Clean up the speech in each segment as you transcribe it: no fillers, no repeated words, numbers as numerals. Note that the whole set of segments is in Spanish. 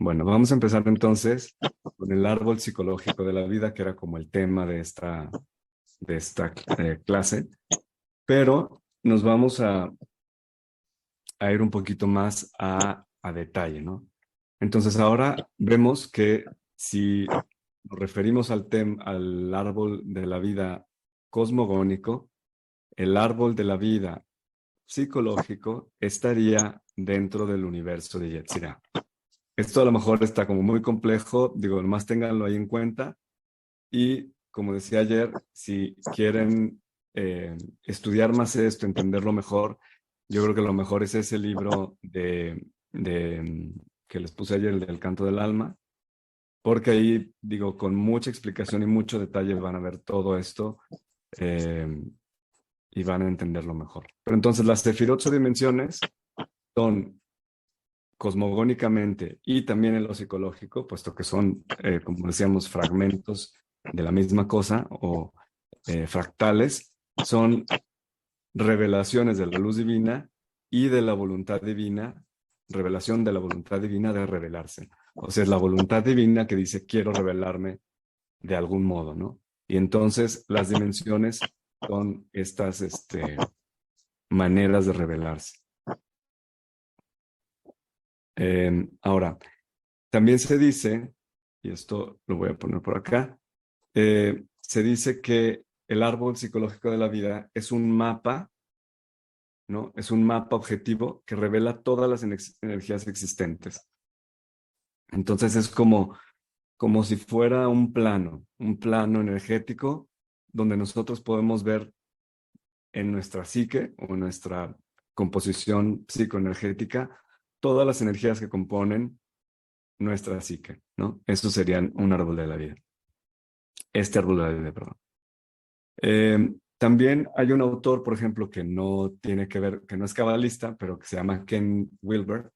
Bueno, vamos a empezar entonces con el árbol psicológico de la vida, que era como el tema de esta clase, pero nos vamos a ir un poquito más a detalle, ¿no? Entonces ahora vemos que si nos referimos al árbol de la vida cosmogónico, el árbol de la vida psicológico estaría dentro del universo de Yetzirah. Esto a lo mejor está como muy complejo, digo, nomás ténganlo ahí en cuenta. Y como decía ayer, si quieren estudiar más esto, entenderlo mejor, yo creo que lo mejor es ese libro que les puse ayer, el del Canto del Alma, porque ahí, digo, con mucha explicación y mucho detalle van a ver todo esto eh, y van a entenderlo mejor. Pero entonces las sefirot o dimensiones son cosmogónicamente y también en lo psicológico, puesto que son, como decíamos, fragmentos de la misma cosa o fractales, son revelaciones de la luz divina y de la voluntad divina, revelación de la voluntad divina de revelarse. O sea, es la voluntad divina que dice, quiero revelarme de algún modo, ¿no? Y entonces las dimensiones son estas maneras de revelarse. Ahora, también se dice, y esto lo voy a poner por acá, se dice que el árbol psicológico de la vida es un mapa, ¿no? Es un mapa objetivo que revela todas las energías existentes. Entonces es como si fuera un plano energético donde nosotros podemos ver en nuestra psique o en nuestra composición psicoenergética todas las energías que componen nuestra psique, ¿no? Eso serían un árbol de la vida. Este árbol de la vida, perdón. También hay un autor, por ejemplo, que no tiene que ver, que no es cabalista, pero que se llama Ken Wilber.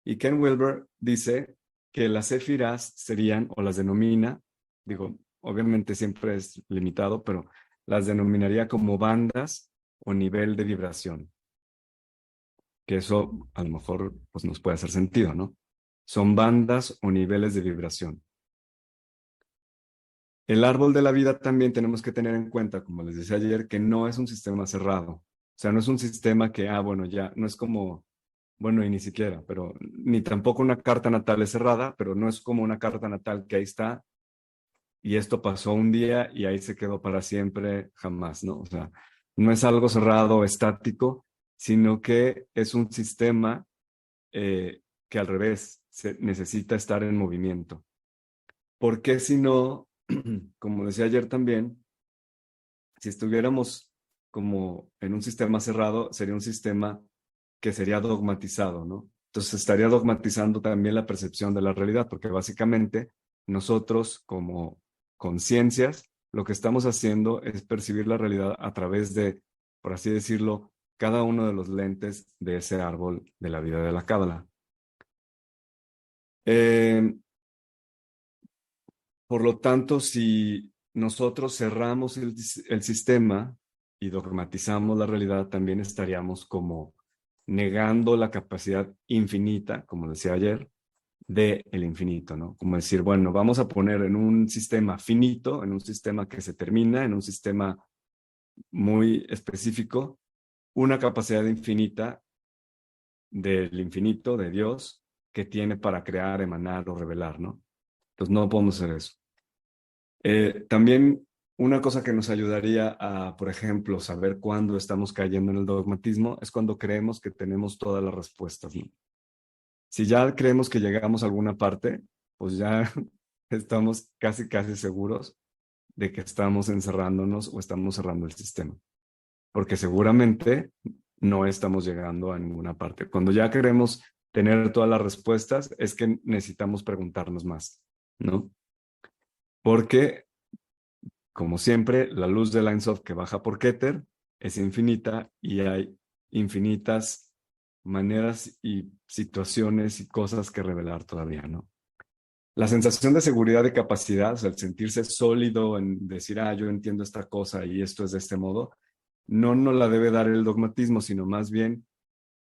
Y Ken Wilber dice que las sefirás serían, o las denomina, digo, obviamente siempre es limitado, pero las denominaría como bandas o nivel de vibración. Que eso a lo mejor pues, nos puede hacer sentido, ¿no? Son bandas o niveles de vibración. El árbol de la vida también tenemos que tener en cuenta, como les decía ayer, que no es un sistema cerrado. O sea, no es un sistema que, bueno, ya, no es como, bueno, y ni siquiera, pero ni tampoco una carta natal es cerrada, pero no es como una carta natal que ahí está y esto pasó un día y ahí se quedó para siempre, jamás, ¿no? O sea, no es algo cerrado, estático, sino que es un sistema que al revés, se necesita estar en movimiento. Porque si no, como decía ayer también, si estuviéramos como en un sistema cerrado, sería un sistema que sería dogmatizado, ¿no? Entonces estaría dogmatizando también la percepción de la realidad, porque básicamente nosotros como conciencias, lo que estamos haciendo es percibir la realidad a través de, por así decirlo, cada uno de los lentes de ese árbol de la vida de la Cábala. Eh, Por lo tanto, si nosotros cerramos el sistema y dogmatizamos la realidad, también estaríamos como negando la capacidad infinita, como decía ayer, de el infinito, ¿no? Como decir, bueno, vamos a poner en un sistema finito, en un sistema que se termina, en un sistema muy específico, una capacidad infinita del infinito, de Dios, que tiene para crear, emanar o revelar, ¿no? Entonces no podemos hacer eso. También una cosa que nos ayudaría a, por ejemplo, saber cuándo estamos cayendo en el dogmatismo es cuando creemos que tenemos todas las respuestas, ¿no? Si ya creemos que llegamos a alguna parte, pues ya estamos casi, casi seguros de que estamos encerrándonos o estamos cerrando el sistema, porque seguramente no estamos llegando a ninguna parte. Cuando ya queremos tener todas las respuestas, es que necesitamos preguntarnos más, ¿no? Porque como siempre, la luz de Ein Sof que baja por Keter es infinita y hay infinitas maneras y situaciones y cosas que revelar todavía, ¿no? La sensación de seguridad y capacidad, o sea, el sentirse sólido en decir, yo entiendo esta cosa y esto es de este modo, no nos la debe dar el dogmatismo, sino más bien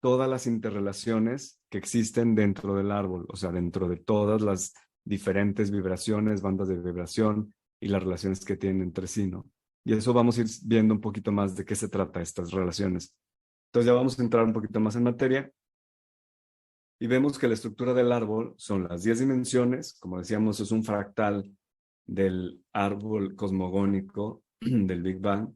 todas las interrelaciones que existen dentro del árbol, o sea, dentro de todas las diferentes vibraciones, bandas de vibración y las relaciones que tienen entre sí, ¿no? Y eso vamos a ir viendo un poquito más de qué se trata estas relaciones. Entonces ya vamos a entrar un poquito más en materia y vemos que la estructura del árbol son las 10 dimensiones, como decíamos, es un fractal del árbol cosmogónico del Big Bang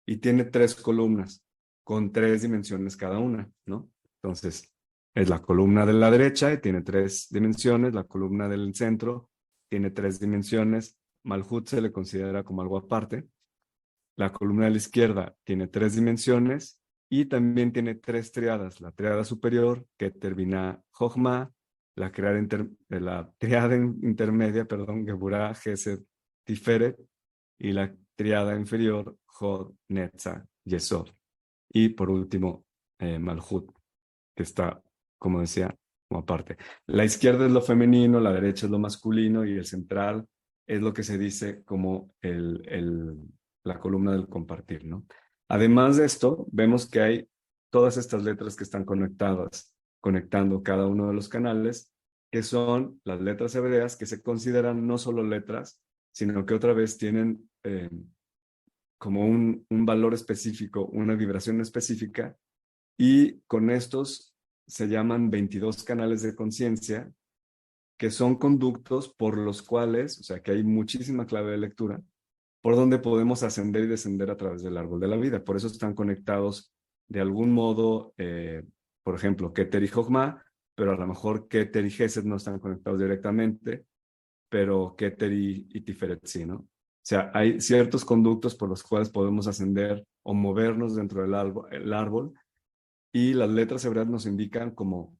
y tiene 3 columnas con 3 dimensiones cada una, ¿no? Entonces, es la columna de la derecha y tiene 3 dimensiones, la columna del centro tiene 3 dimensiones, Malhut se le considera como algo aparte, la columna de la izquierda tiene 3 dimensiones y también tiene 3 triadas. La triada superior, que termina Jochma, la triada intermedia, perdón, Geburah, Gesed, Tiferet, y la triada inferior, Jod, Netzach, Yesod. Y por último, Malhut, que está, como decía, como aparte. La izquierda es lo femenino, la derecha es lo masculino y el central es lo que se dice como la columna del compartir, ¿no? Además de esto, vemos que hay todas estas letras que están conectadas, conectando cada uno de los canales, que son las letras hebreas que se consideran no solo letras, sino que otra vez tienen como un valor específico, una vibración específica, y con estos se llaman 22 canales de conciencia, que son conductos por los cuales, o sea que hay muchísima clave de lectura, por donde podemos ascender y descender a través del árbol de la vida. Por eso están conectados de algún modo, por ejemplo, Keter y Jochma, pero a lo mejor Keter y Gesed no están conectados directamente, pero Keter y Tiferet sí, ¿no? O sea, hay ciertos conductos por los cuales podemos ascender o movernos dentro del árbol, y las letras hebreas nos indican como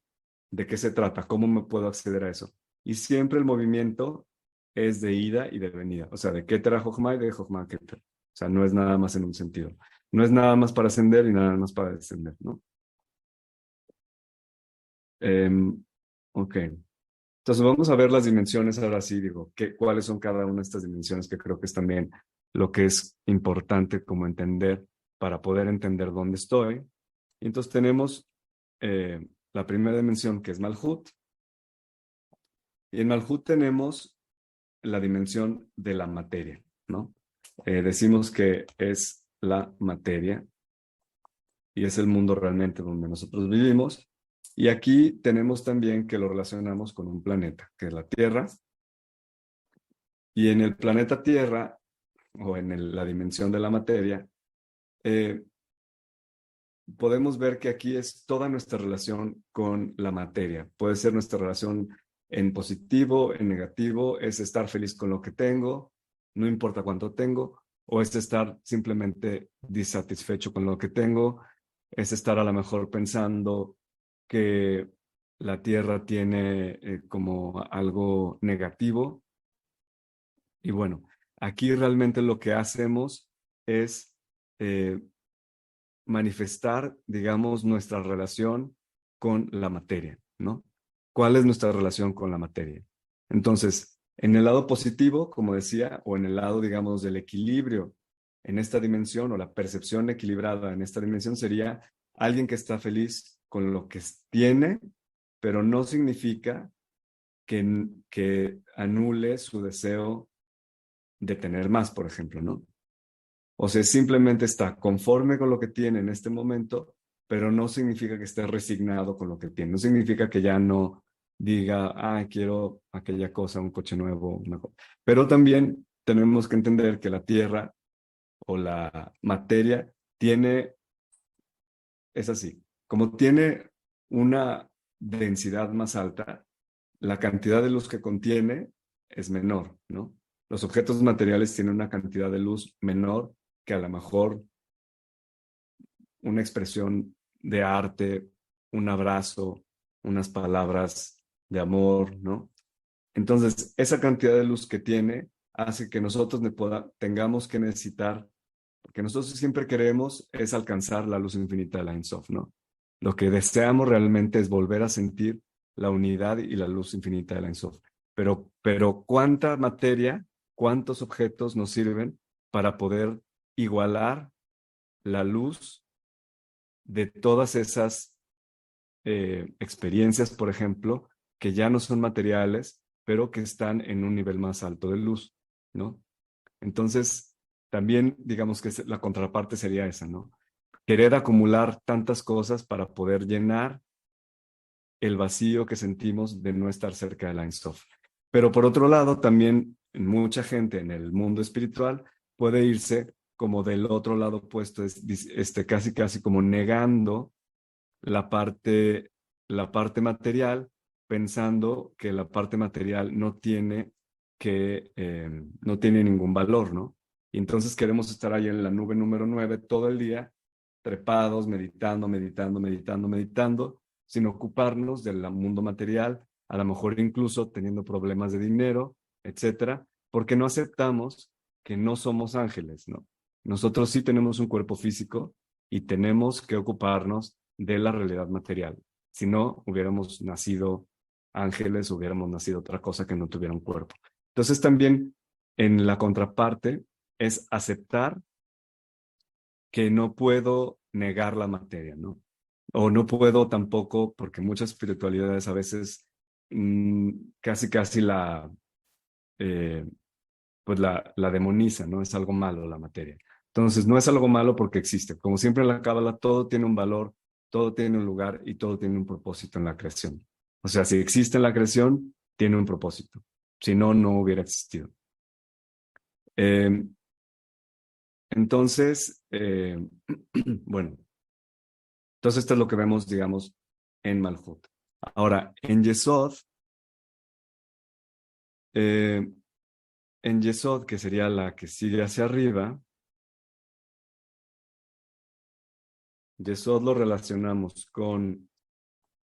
de qué se trata, cómo me puedo acceder a eso. Y siempre el movimiento es de ida y de venida, o sea, de Keter a Jochma y de Jochma a Keter. O sea, no es nada más en un sentido. No es nada más para ascender y nada más para descender, ¿no? Ok. Entonces vamos a ver las dimensiones ahora sí, digo, cuáles son cada una de estas dimensiones, que creo que es también lo que es importante como entender para poder entender dónde estoy. Y entonces tenemos la primera dimensión, que es Malhut, y en Malhut tenemos la dimensión de la materia, ¿no? Decimos que es la materia y es el mundo realmente donde nosotros vivimos. Y aquí tenemos también que lo relacionamos con un planeta, que es la Tierra. Y en el planeta Tierra, o en la dimensión de la materia, eh, podemos ver que aquí es toda nuestra relación con la materia. Puede ser nuestra relación en positivo, en negativo, es estar feliz con lo que tengo, no importa cuánto tengo, o es estar simplemente disatisfecho con lo que tengo, es estar a lo mejor pensando que la Tierra tiene como algo negativo. Y bueno, aquí realmente lo que hacemos es eh, manifestar, digamos, nuestra relación con la materia, ¿no? ¿Cuál es nuestra relación con la materia? Entonces, en el lado positivo, como decía, o en el lado, digamos, del equilibrio en esta dimensión, o la percepción equilibrada en esta dimensión, sería alguien que está feliz con lo que tiene, pero no significa que anule su deseo de tener más, por ejemplo, ¿no? O sea, simplemente está conforme con lo que tiene en este momento, pero no significa que esté resignado con lo que tiene. No significa que ya no diga, ah, quiero aquella cosa, un coche nuevo. Pero también tenemos que entender que la tierra o la materia tiene, es así, como tiene una densidad más alta, la cantidad de luz que contiene es menor, ¿no? Los objetos materiales tienen una cantidad de luz menor que a lo mejor una expresión de arte, un abrazo, unas palabras de amor, ¿no? Entonces, esa cantidad de luz que tiene hace que nosotros tengamos que necesitar, porque nosotros siempre queremos es alcanzar la luz infinita de la Ein Sof, ¿no? Lo que deseamos realmente es volver a sentir la unidad y la luz infinita de la Ein Sof. Pero ¿cuánta materia, cuántos objetos nos sirven para poder igualar la luz de todas esas experiencias, por ejemplo, que ya no son materiales, pero que están en un nivel más alto de luz, ¿no? Entonces, también digamos que la contraparte sería esa, ¿no? Querer acumular tantas cosas para poder llenar el vacío que sentimos de no estar cerca de la Ein Sof. Pero por otro lado, también mucha gente en el mundo espiritual puede irse como del otro lado opuesto, casi casi como negando la la parte material, pensando que la parte material no tiene ningún valor, ¿no? Y entonces queremos estar ahí en la nube número 9 todo el día, trepados, meditando, meditando, meditando, meditando, sin ocuparnos del mundo material, a lo mejor incluso teniendo problemas de dinero, etcétera, porque no aceptamos que no somos ángeles, ¿no? Nosotros sí tenemos un cuerpo físico y tenemos que ocuparnos de la realidad material. Si no, hubiéramos nacido ángeles, hubiéramos nacido otra cosa que no tuviera un cuerpo. Entonces también en la contraparte es aceptar que no puedo negar la materia, ¿no? O no puedo tampoco, porque muchas espiritualidades a veces casi casi eh, pues la demonizan, ¿no? Es algo malo la materia. Entonces, no es algo malo porque existe. Como siempre en la Cábala, todo tiene un valor, todo tiene un lugar y todo tiene un propósito en la creación. O sea, si existe en la creación, tiene un propósito. Si no, no hubiera existido. Eh, entonces, bueno, entonces esto es lo que vemos, digamos, en Malhut. Ahora, eh, en Yesod, que sería la que sigue hacia arriba, Yesod lo relacionamos con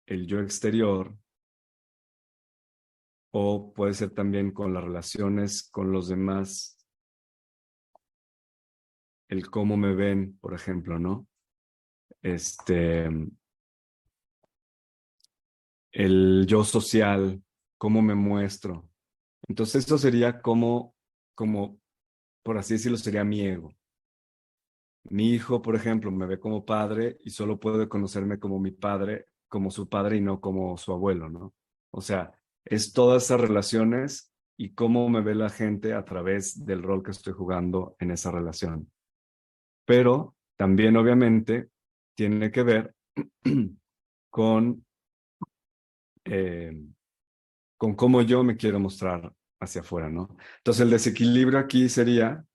el yo exterior o puede ser también con las relaciones con los demás, el cómo me ven, por ejemplo, ¿no? Este, el yo social, cómo me muestro. Entonces esto sería como, por así decirlo, sería mi ego. Mi hijo, por ejemplo, me ve como padre y solo puede conocerme como mi padre, como su padre y no como su abuelo, ¿no? O sea, es todas esas relaciones y cómo me ve la gente a través del rol que estoy jugando en esa relación. Pero también, obviamente, tiene que ver con, eh, con cómo yo me quiero mostrar hacia afuera, ¿no? Entonces, el desequilibrio aquí sería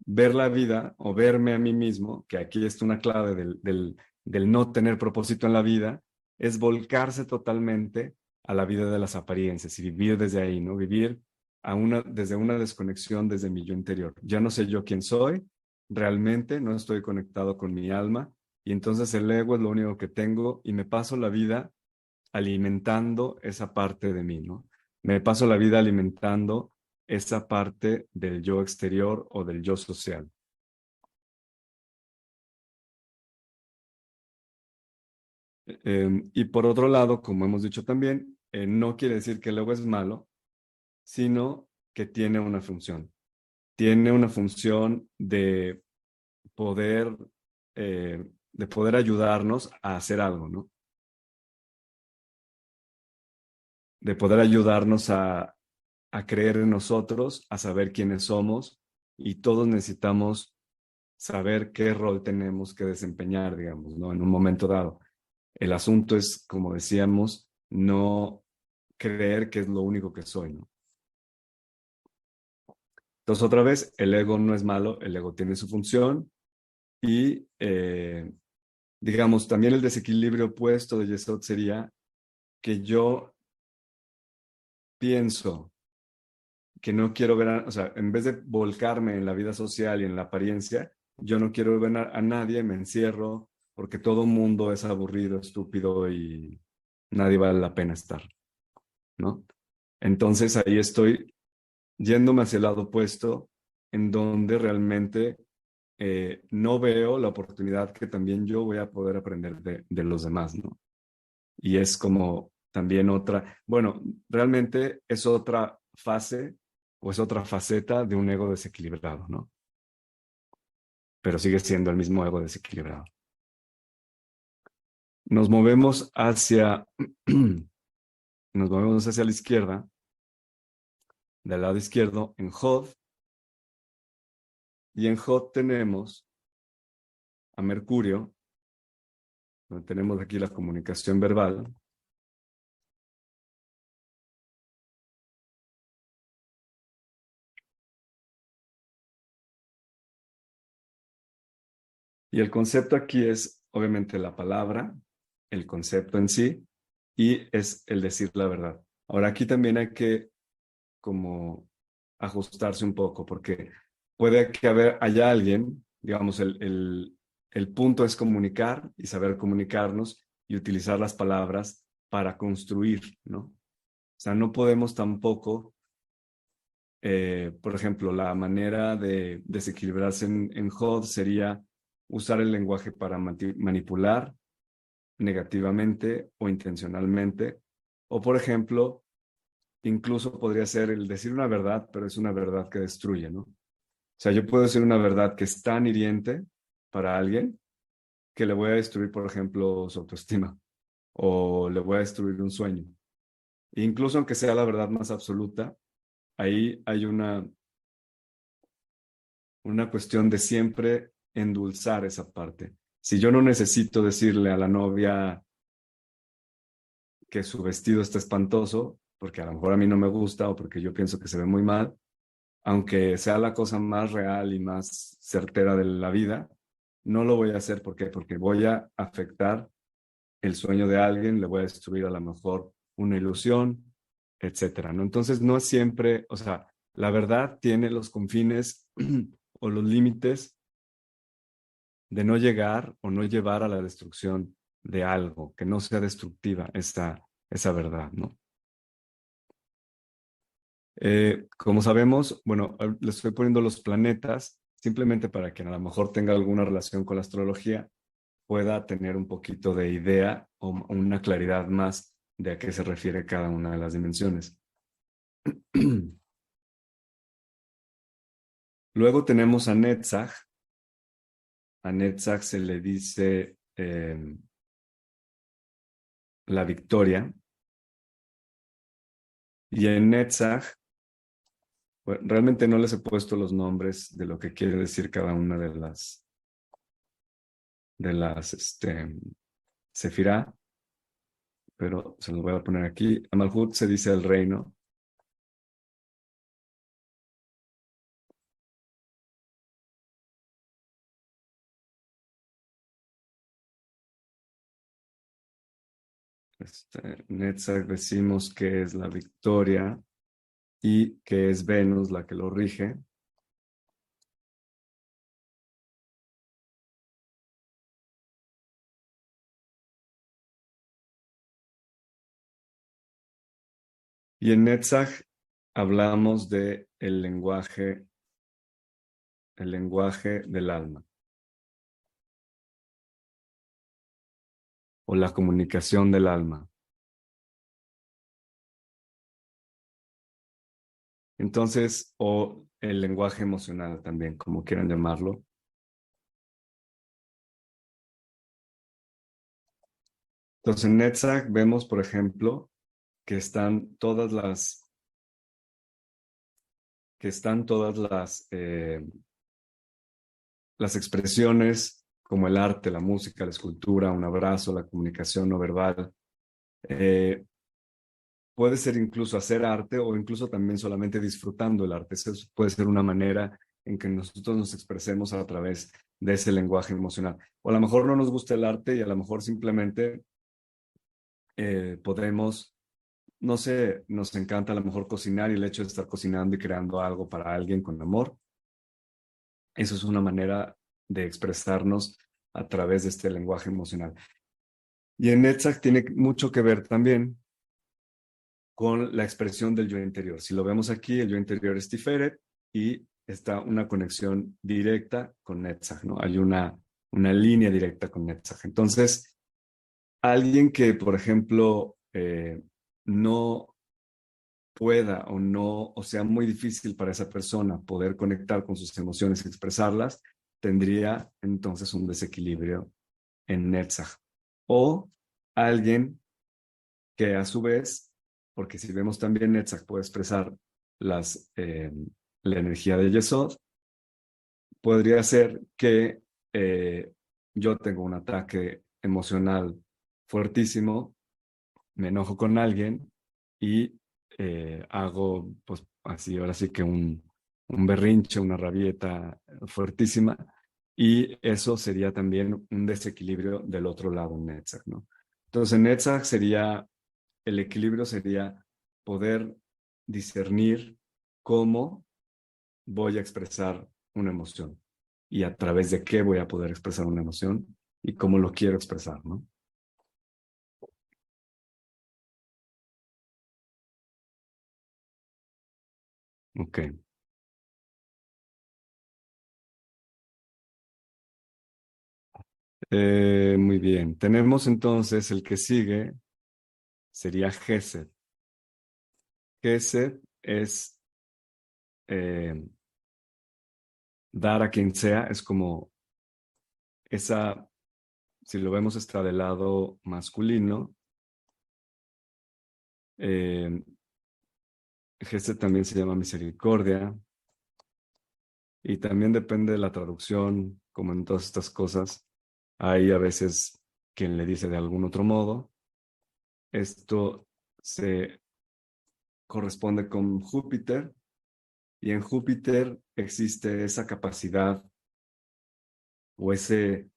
ver la vida o verme a mí mismo, que aquí es una clave del no tener propósito en la vida, es volcarse totalmente a la vida de las apariencias y vivir desde ahí, ¿no? Vivir desde una desconexión desde mi yo interior. Ya no sé yo quién soy, realmente no estoy conectado con mi alma y entonces el ego es lo único que tengo y me paso la vida alimentando esa parte de mí, ¿no? Me paso la vida alimentando esa parte del yo exterior o del yo social. Y por otro lado, como hemos dicho también, no quiere decir que el ego es malo, sino que tiene una función. Tiene una función poder, de poder ayudarnos a hacer algo, ¿no? De poder ayudarnos a creer en nosotros, a saber quiénes somos y todos necesitamos saber qué rol tenemos que desempeñar, digamos, ¿no? En un momento dado. El asunto es, como decíamos, no creer que es lo único que soy, ¿no? Entonces, otra vez, el ego no es malo, el ego tiene su función y, digamos, también el desequilibrio opuesto de Yesod sería que yo pienso que no quiero ver, o sea, en vez de volcarme en la vida social y en la apariencia, yo no quiero ver a nadie, me encierro porque todo el mundo es aburrido, estúpido y nadie vale la pena estar, ¿no? Entonces ahí estoy yéndome hacia el lado opuesto, en donde realmente no veo la oportunidad que también yo voy a poder aprender de los demás, ¿no? Y es como también otra, bueno, realmente es otra fase o es otra faceta de un ego desequilibrado, ¿no? Pero sigue siendo el mismo ego desequilibrado. nos movemos hacia, nos movemos hacia la izquierda, del lado izquierdo, en Hod, y en Hod tenemos a Mercurio, donde tenemos aquí la comunicación verbal, y el concepto aquí es obviamente la palabra, el concepto en sí, y es el decir la verdad. Ahora aquí también hay que como ajustarse un poco, porque puede que haya alguien, digamos, el punto es comunicar y saber comunicarnos y utilizar las palabras para construir, ¿no? O sea, no podemos tampoco, por ejemplo, la manera de desequilibrarse en HOD sería usar el lenguaje para manipular negativamente o intencionalmente, o por ejemplo, incluso podría ser el decir una verdad, pero es una verdad que destruye, ¿no? O sea, yo puedo decir una verdad que es tan hiriente para alguien que le voy a destruir, por ejemplo, su autoestima o le voy a destruir un sueño. E incluso aunque sea la verdad más absoluta, ahí hay una cuestión de siempre endulzar esa parte. Si yo no necesito decirle a la novia que su vestido está espantoso, porque a lo mejor a mí no me gusta o porque yo pienso que se ve muy mal, aunque sea la cosa más real y más certera de la vida, no lo voy a hacer. ¿Por qué? Porque voy a afectar el sueño de alguien, le voy a destruir a lo mejor una ilusión, etcétera, ¿no? Entonces, no es siempre, o sea, la verdad tiene los confines o los límites de no llegar o no llevar a la destrucción de algo, que no sea destructiva esa verdad, ¿no? Como sabemos, bueno, le estoy poniendo los planetas simplemente para que a lo mejor tenga alguna relación con la astrología, pueda tener un poquito de idea o una claridad más de a qué se refiere cada una de las dimensiones. Luego tenemos a Netzach. A Netzach se le dice la victoria. Y en Netzach, bueno, realmente no les he puesto los nombres de lo que quiere decir cada una de las Sefirá, pero se los voy a poner aquí. A Malhut se dice el reino. Netzach decimos que es la victoria y que es Venus la que lo rige. Y en Netzach hablamos de el lenguaje del alma o la comunicación del alma. Entonces, o el lenguaje emocional también, como quieran llamarlo. Entonces, en Netzach vemos, por ejemplo, que están todas las expresiones como el arte, la música, la escultura, un abrazo, la comunicación no verbal. Eh, Puede ser incluso hacer arte o incluso también solamente disfrutando el arte. Eso puede ser una manera en que nosotros nos expresemos a través de ese lenguaje emocional. O a lo mejor no nos gusta el arte y a lo mejor simplemente podemos, no sé, nos encanta a lo mejor cocinar y el hecho de estar cocinando y creando algo para alguien con amor. Eso es una manera de expresarnos a través de este lenguaje emocional. Y en Netzach tiene mucho que ver también con la expresión del yo interior. Si lo vemos aquí, el yo interior es Tiferet y está una conexión directa con Netzach, ¿no? Hay una línea directa con Netzach. Entonces, alguien que, por ejemplo, no pueda o no, o sea muy difícil para esa persona poder conectar con sus emociones y expresarlas, tendría entonces un desequilibrio en Netzach. O alguien que a su vez, porque si vemos también Netzach puede expresar la energía de Yesod, podría ser que yo tengo un ataque emocional fuertísimo, me enojo con alguien y hago, pues así, ahora sí que un berrinche, una rabieta fuertísima, y eso sería también un desequilibrio del otro lado en Netzach, ¿no? Entonces, en Netzach sería, el equilibrio sería poder discernir cómo voy a expresar una emoción y a través de qué voy a poder expresar una emoción y cómo lo quiero expresar, ¿no? Ok. Muy bien. Tenemos entonces el que sigue, sería Gesed. Gesed es eh, dar a quien sea, es como esa, si lo vemos está del lado masculino, eh, Gesed también se llama misericordia y también depende de la traducción, como en todas estas cosas. Hay a veces quien le dice de algún otro modo. Esto se corresponde con Júpiter y en Júpiter existe esa capacidad o ese,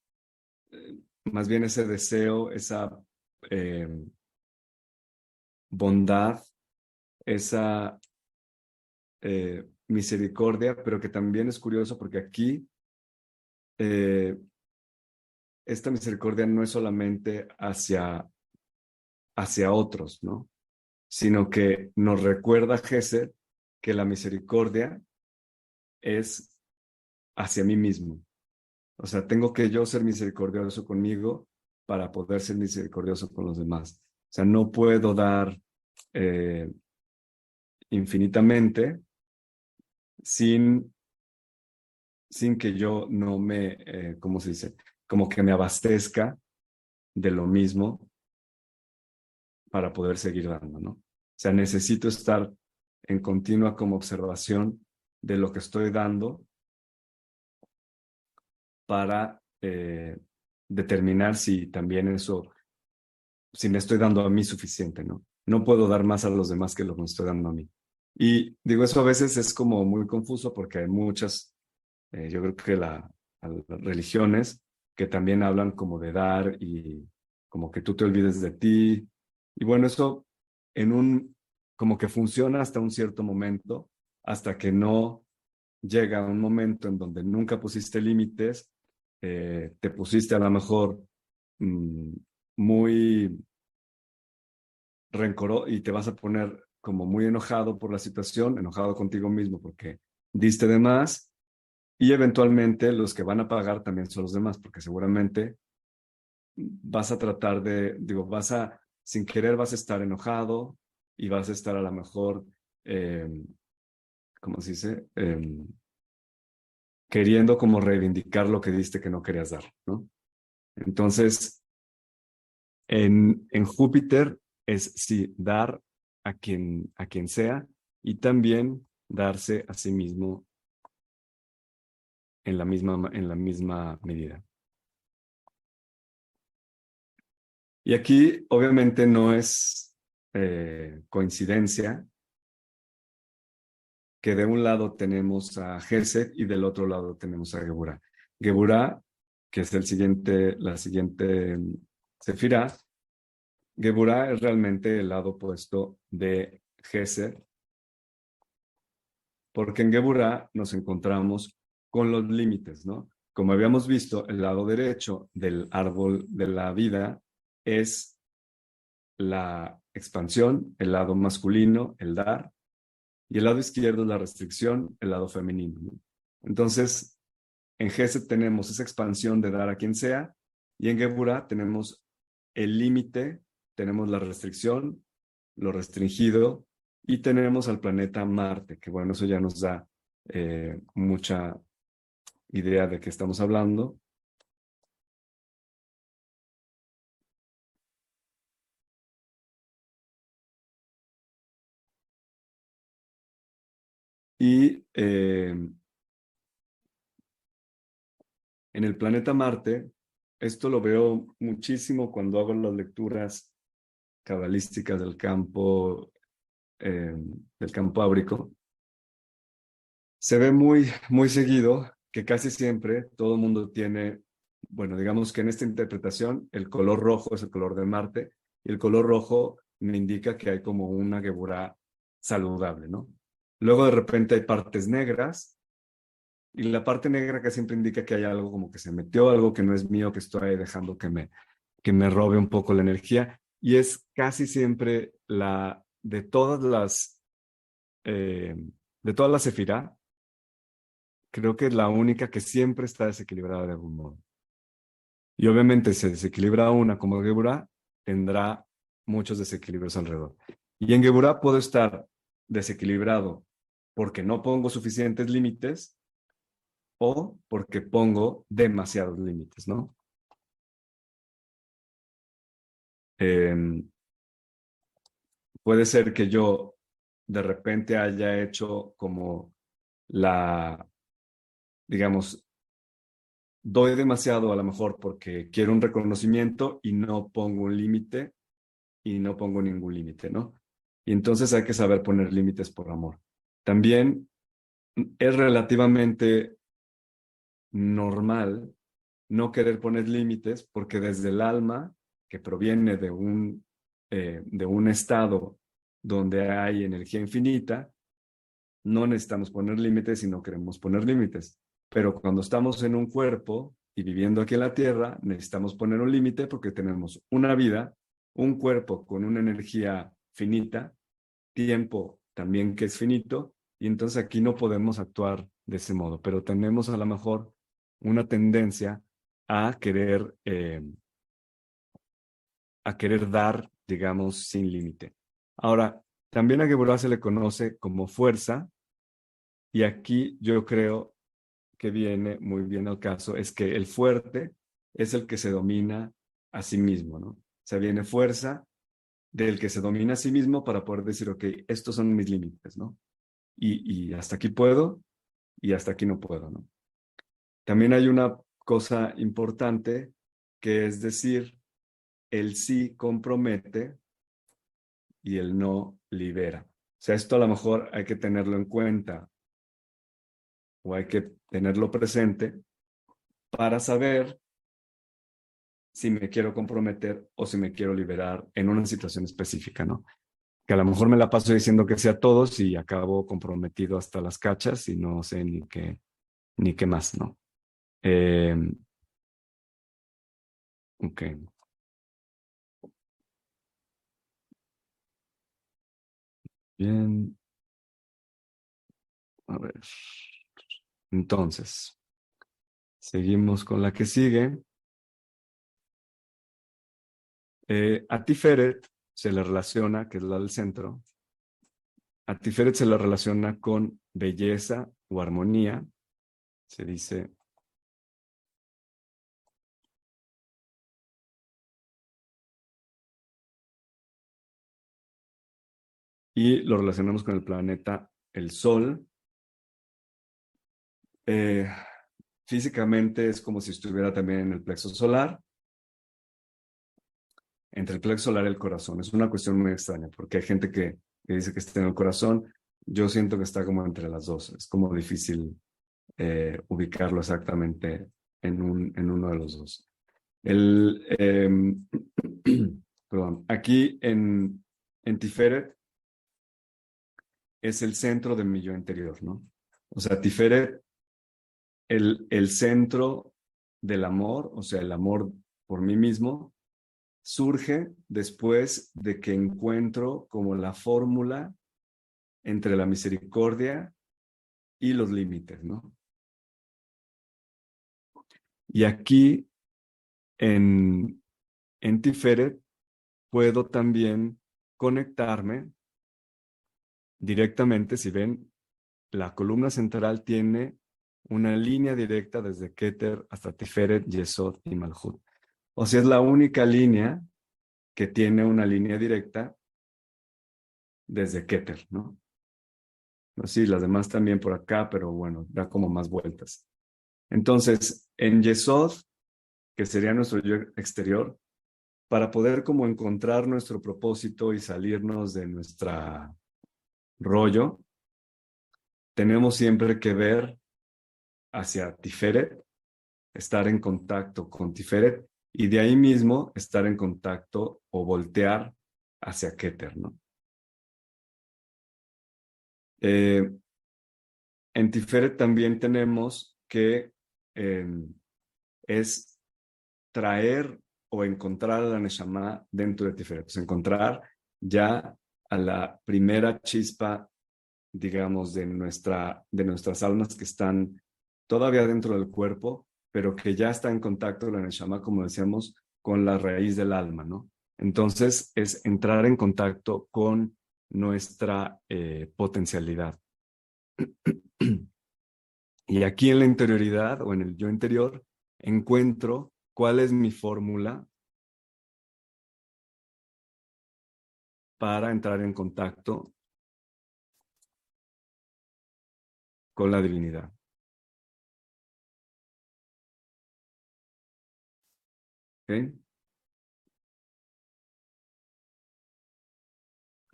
más bien ese deseo, esa eh, bondad, esa misericordia, pero que también es curioso porque aquí eh, esta misericordia no es solamente hacia otros, ¿no? Sino que nos recuerda Gesed que la misericordia es hacia mí mismo. O sea, tengo que yo ser misericordioso conmigo para poder ser misericordioso con los demás. O sea, no puedo dar eh, infinitamente sin, sin que yo no me, ¿cómo se dice? Como que me abastezca de lo mismo para poder seguir dando, ¿no? O sea, necesito estar en continua como observación de lo que estoy dando para determinar si también eso, si me estoy dando a mí suficiente, ¿no? No puedo dar más a los demás que lo que me estoy dando a mí. Y digo, eso a veces es como muy confuso porque hay muchas, yo creo que las religiones que también hablan como de dar y como que tú te olvides de ti. Y bueno, eso en como que funciona hasta un cierto momento, hasta que no llega un momento en donde nunca pusiste límites, te pusiste a lo mejor mm, muy rencoroso y te vas a poner como muy enojado por la situación, enojado contigo mismo porque diste de más y eventualmente los que van a pagar también son los demás porque seguramente vas a tratar de, digo, sin querer vas a estar enojado y vas a estar a lo mejor, eh, ¿cómo se dice? Queriendo como reivindicar lo que diste que no querías dar, ¿no? Entonces, en Júpiter es sí dar a quien sea y también darse a sí mismo en la misma medida. Y aquí obviamente no es coincidencia que de un lado tenemos a Gesed y del otro lado tenemos a Geburah. Geburah, que es la siguiente sefirá, Geburah es realmente el lado opuesto de Gesed, porque en Geburah nos encontramos con los límites, ¿no? Como habíamos visto, el lado derecho del árbol de la vida es la expansión, el lado masculino, el dar, y el lado izquierdo es la restricción, el lado femenino, ¿no? Entonces, en Gesed tenemos esa expansión de dar a quien sea, y en Geburah tenemos el límite, tenemos la restricción, lo restringido, y tenemos al planeta Marte, que bueno, eso ya nos da mucha idea de qué estamos hablando. Y en el planeta Marte, esto lo veo muchísimo cuando hago las lecturas cabalísticas del campo áurico. Se ve muy, muy seguido que casi siempre todo el mundo tiene, bueno, digamos que en esta interpretación el color rojo es el color de Marte y el color rojo me indica que hay como una Geburah saludable, ¿no? Luego de repente hay partes negras y la parte negra que siempre indica que hay algo como que se metió, algo que no es mío, que estoy ahí dejando que me robe un poco la energía. Y es casi siempre eh, de todas las sefirá, creo que es la única que siempre está desequilibrada de algún modo. Y obviamente si se desequilibra una como Geburah, tendrá muchos desequilibrios alrededor. Y en Geburah puedo estar desequilibrado porque no pongo suficientes límites o porque pongo demasiados límites, ¿no? Eh, Puede ser que yo de repente haya hecho como digamos, doy demasiado a lo mejor porque quiero un reconocimiento y no pongo un límite y no pongo ningún límite, ¿no? Y entonces hay que saber poner límites por amor. También es relativamente normal no querer poner límites porque desde el alma, que proviene de un estado donde hay energía infinita, no necesitamos poner límites y no queremos poner límites. Pero cuando estamos en un cuerpo y viviendo aquí en la Tierra, necesitamos poner un límite porque tenemos una vida, un cuerpo con una energía finita, tiempo también que es finito, y entonces aquí no podemos actuar de ese modo, pero tenemos a lo mejor una tendencia a a querer dar, digamos, sin límite. Ahora, también a Geburah se le conoce como fuerza, y aquí yo creo que viene muy bien al caso, es que el fuerte es el que se domina a sí mismo, ¿no? O sea, viene fuerza del que se domina a sí mismo para poder decir, ok, estos son mis límites, ¿no? Y hasta aquí puedo y hasta aquí no puedo, ¿no? También hay una cosa importante que es decir, el sí compromete y el no libera. O sea, esto a lo mejor hay que tenerlo en cuenta o hay que tenerlo presente para saber si me quiero comprometer o si me quiero liberar en una situación específica, ¿no? Que a lo mejor me la paso diciendo que sea a todos y acabo comprometido hasta las cachas y no sé ni qué más, ¿no? Eh, ok, bien, a ver. Entonces, seguimos con la que sigue. A Tiferet se le relaciona, que es la del centro, a Tiferet se le relaciona con belleza o armonía. Se dice, y lo relacionamos con el planeta, el Sol. Eh, Físicamente es como si estuviera también en el plexo solar, entre el plexo solar y el corazón. Es una cuestión muy extraña, porque hay gente que dice que está en el corazón. Yo siento que está como entre las dos. Es como difícil ubicarlo exactamente en uno de los dos. El, perdón, aquí en Tiferet es el centro de mi yo interior, ¿no? O sea, Tiferet, el centro del amor, o sea, el amor por mí mismo, surge después de que encuentro como la fórmula entre la misericordia y los límites, ¿no? Y aquí en, en Tiferet puedo también conectarme directamente, si ven, la columna central tiene una línea directa desde Keter hasta Tiferet, Yesod y Malhut. O sea, es la única línea que tiene una línea directa desde Keter, ¿no? No, sí, las demás también por acá, pero bueno, da como más vueltas. Entonces, en Yesod, que sería nuestro yo exterior, para poder como encontrar nuestro propósito y salirnos de nuestra rollo, tenemos siempre que ver hacia Tiferet, estar en contacto con Tiferet y de ahí mismo estar en contacto o voltear hacia Keter, ¿no? Eh, en Tiferet también tenemos que eh, es traer o encontrar a la Neshama dentro de Tiferet, pues encontrar ya a la primera chispa, digamos, de nuestras almas que están todavía dentro del cuerpo, pero que ya está en contacto la Neshama, como decíamos, con la raíz del alma, ¿no? Entonces es entrar en contacto con nuestra potencialidad. Y aquí en la interioridad o en el yo interior encuentro cuál es mi fórmula para entrar en contacto con la divinidad. ¿Okay?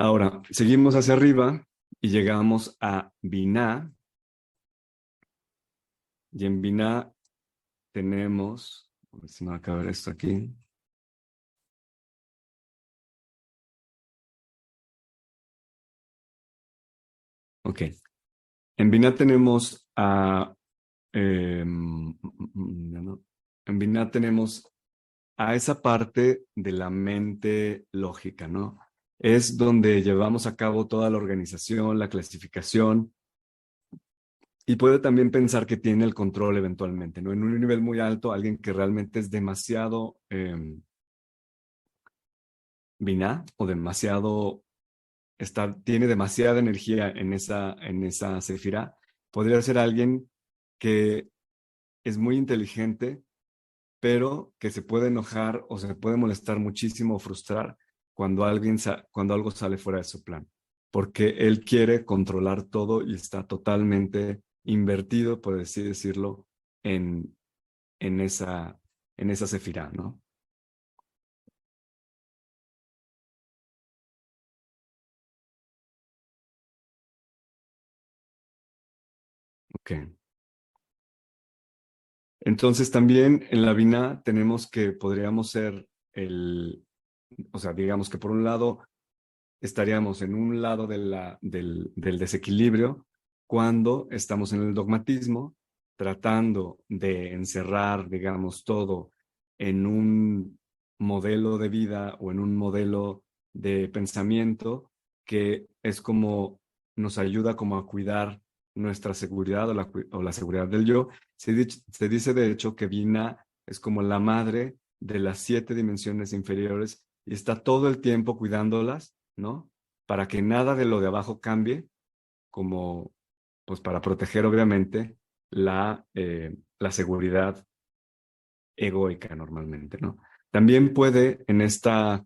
Ahora, seguimos hacia arriba y llegamos a Binah. Y en Binah tenemos, a ver si me va a caber esto aquí. Ok. En Binah tenemos a... no. En Binah tenemos a esa parte de la mente lógica, ¿no? Es donde llevamos a cabo toda la organización, la clasificación, y puede también pensar que tiene el control eventualmente, ¿no? En un nivel muy alto, alguien que realmente es demasiado biná o demasiado, tiene demasiada energía en esa sefirá, podría ser alguien que es muy inteligente, pero que se puede enojar o se puede molestar muchísimo o frustrar cuando, cuando algo sale fuera de su plan, porque él quiere controlar todo y está totalmente invertido, por así decirlo, en, en esa, en esa sefirá, ¿no? Ok. Entonces también en la Binah tenemos que podríamos ser o sea, digamos que por un lado estaríamos en un lado del desequilibrio cuando estamos en el dogmatismo, tratando de encerrar, digamos, todo en un modelo de vida o en un modelo de pensamiento que es como nos ayuda como a cuidar nuestra seguridad o la seguridad del yo. Se dice de hecho que Vina es como la madre de las 7 dimensiones inferiores y está todo el tiempo cuidándolas, ¿no? Para que nada de lo de abajo cambie, como, pues para proteger obviamente la seguridad egoica normalmente, ¿no? También puede en esta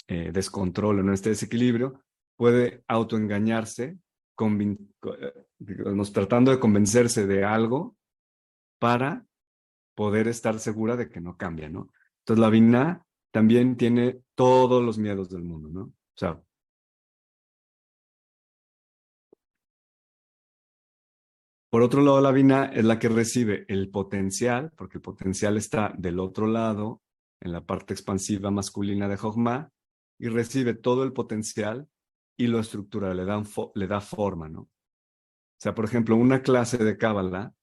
descontrol, en este desequilibrio, puede autoengañarse, digamos, tratando de convencerse de algo para poder estar segura de que no cambia, ¿no? Entonces la Binah también tiene todos los miedos del mundo, ¿no? O sea, por otro lado, la Binah es la que recibe el potencial, porque el potencial está del otro lado, en la parte expansiva masculina de Jochma, y recibe todo el potencial y lo estructura, le da forma, ¿no? O sea, por ejemplo, una clase de Cábala,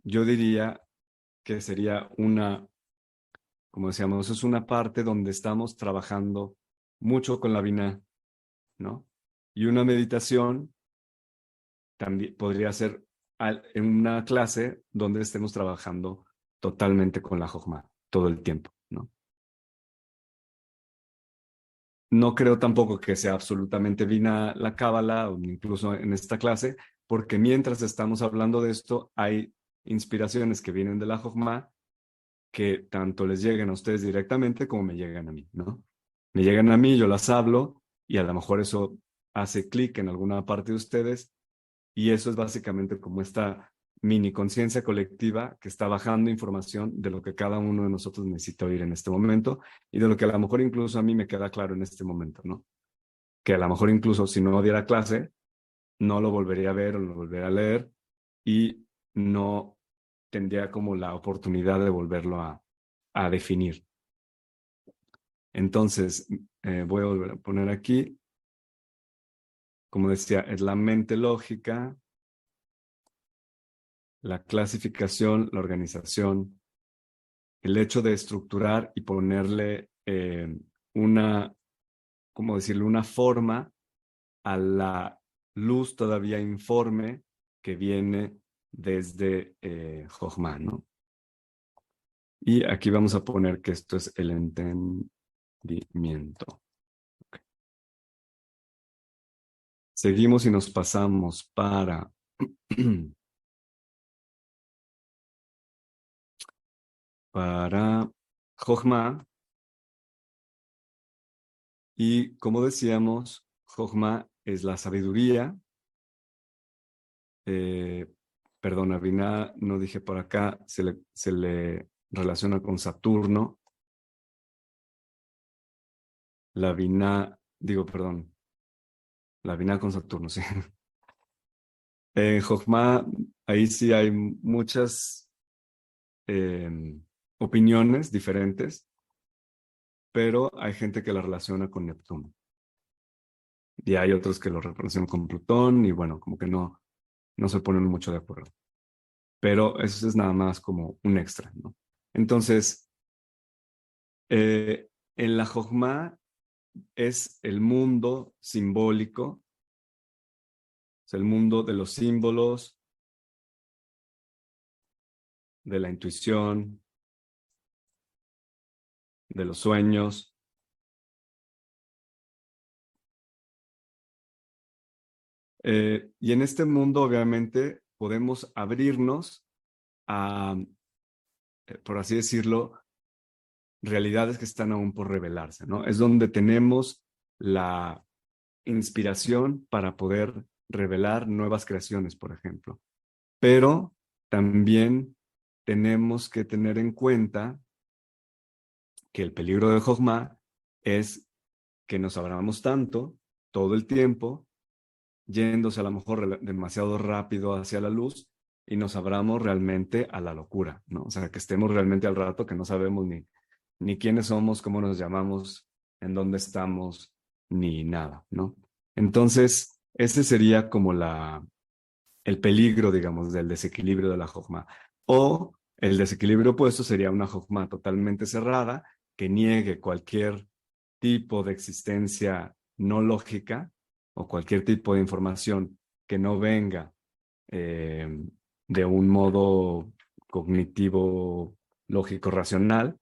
yo diría que sería como decíamos, es una parte donde estamos trabajando mucho con la Binah, ¿no? Y una meditación también podría ser en una clase donde estemos trabajando totalmente con la Jojma todo el tiempo, ¿no? No creo tampoco que sea absolutamente vina la cábala, o incluso en esta clase, porque mientras estamos hablando de esto, hay inspiraciones que vienen de la Jojma que tanto les lleguen a ustedes directamente como me llegan a mí, ¿no? Me llegan a mí, yo las hablo y a lo mejor eso hace clic en alguna parte de ustedes y eso es básicamente como esta mini conciencia colectiva que está bajando información de lo que cada uno de nosotros necesita oír en este momento y de lo que a lo mejor incluso a mí me queda claro en este momento, ¿no? Que a lo mejor incluso si no diera clase, no lo volvería a ver o lo volvería a leer y no tendría como la oportunidad de volverlo a definir. Entonces, voy a volver a poner aquí, como decía, es la mente lógica, la clasificación, la organización, el hecho de estructurar y ponerle una, ¿cómo decirlo?, una forma a la luz todavía informe que viene desde Jochma, ¿no? Y aquí vamos a poner que esto es el entendimiento. Okay. Seguimos y nos pasamos para Jochma. Y como decíamos, Jochma es la sabiduría. Perdona, Binah, no dije por acá, se le relaciona con Saturno. La Binah, digo, perdón, la Binah con Saturno, sí. En Jochma, ahí sí hay muchas opiniones diferentes, pero hay gente que la relaciona con Neptuno. Y hay otros que lo relacionan con Plutón, y bueno, como que no se ponen mucho de acuerdo. Pero eso es nada más como un extra, ¿no? Entonces, en la Jochma es el mundo simbólico, es el mundo de los símbolos, de la intuición, de los sueños. Y en este mundo, obviamente, podemos abrirnos a, por así decirlo, realidades que están aún por revelarse, ¿no? Es donde tenemos la inspiración para poder revelar nuevas creaciones, por ejemplo. Pero también tenemos que tener en cuenta que el peligro de Jochma es que nos abramos tanto todo el tiempo, yéndose a lo mejor demasiado rápido hacia la luz y nos abramos realmente a la locura, ¿no? O sea, que estemos realmente al rato que no sabemos ni quiénes somos, cómo nos llamamos, en dónde estamos, ni nada, ¿no? Entonces, ese sería como el peligro, digamos, del desequilibrio de la Jochma. O el desequilibrio opuesto sería una Jochma totalmente cerrada que niegue cualquier tipo de existencia no lógica o cualquier tipo de información que no venga eh, de un modo cognitivo, lógico, racional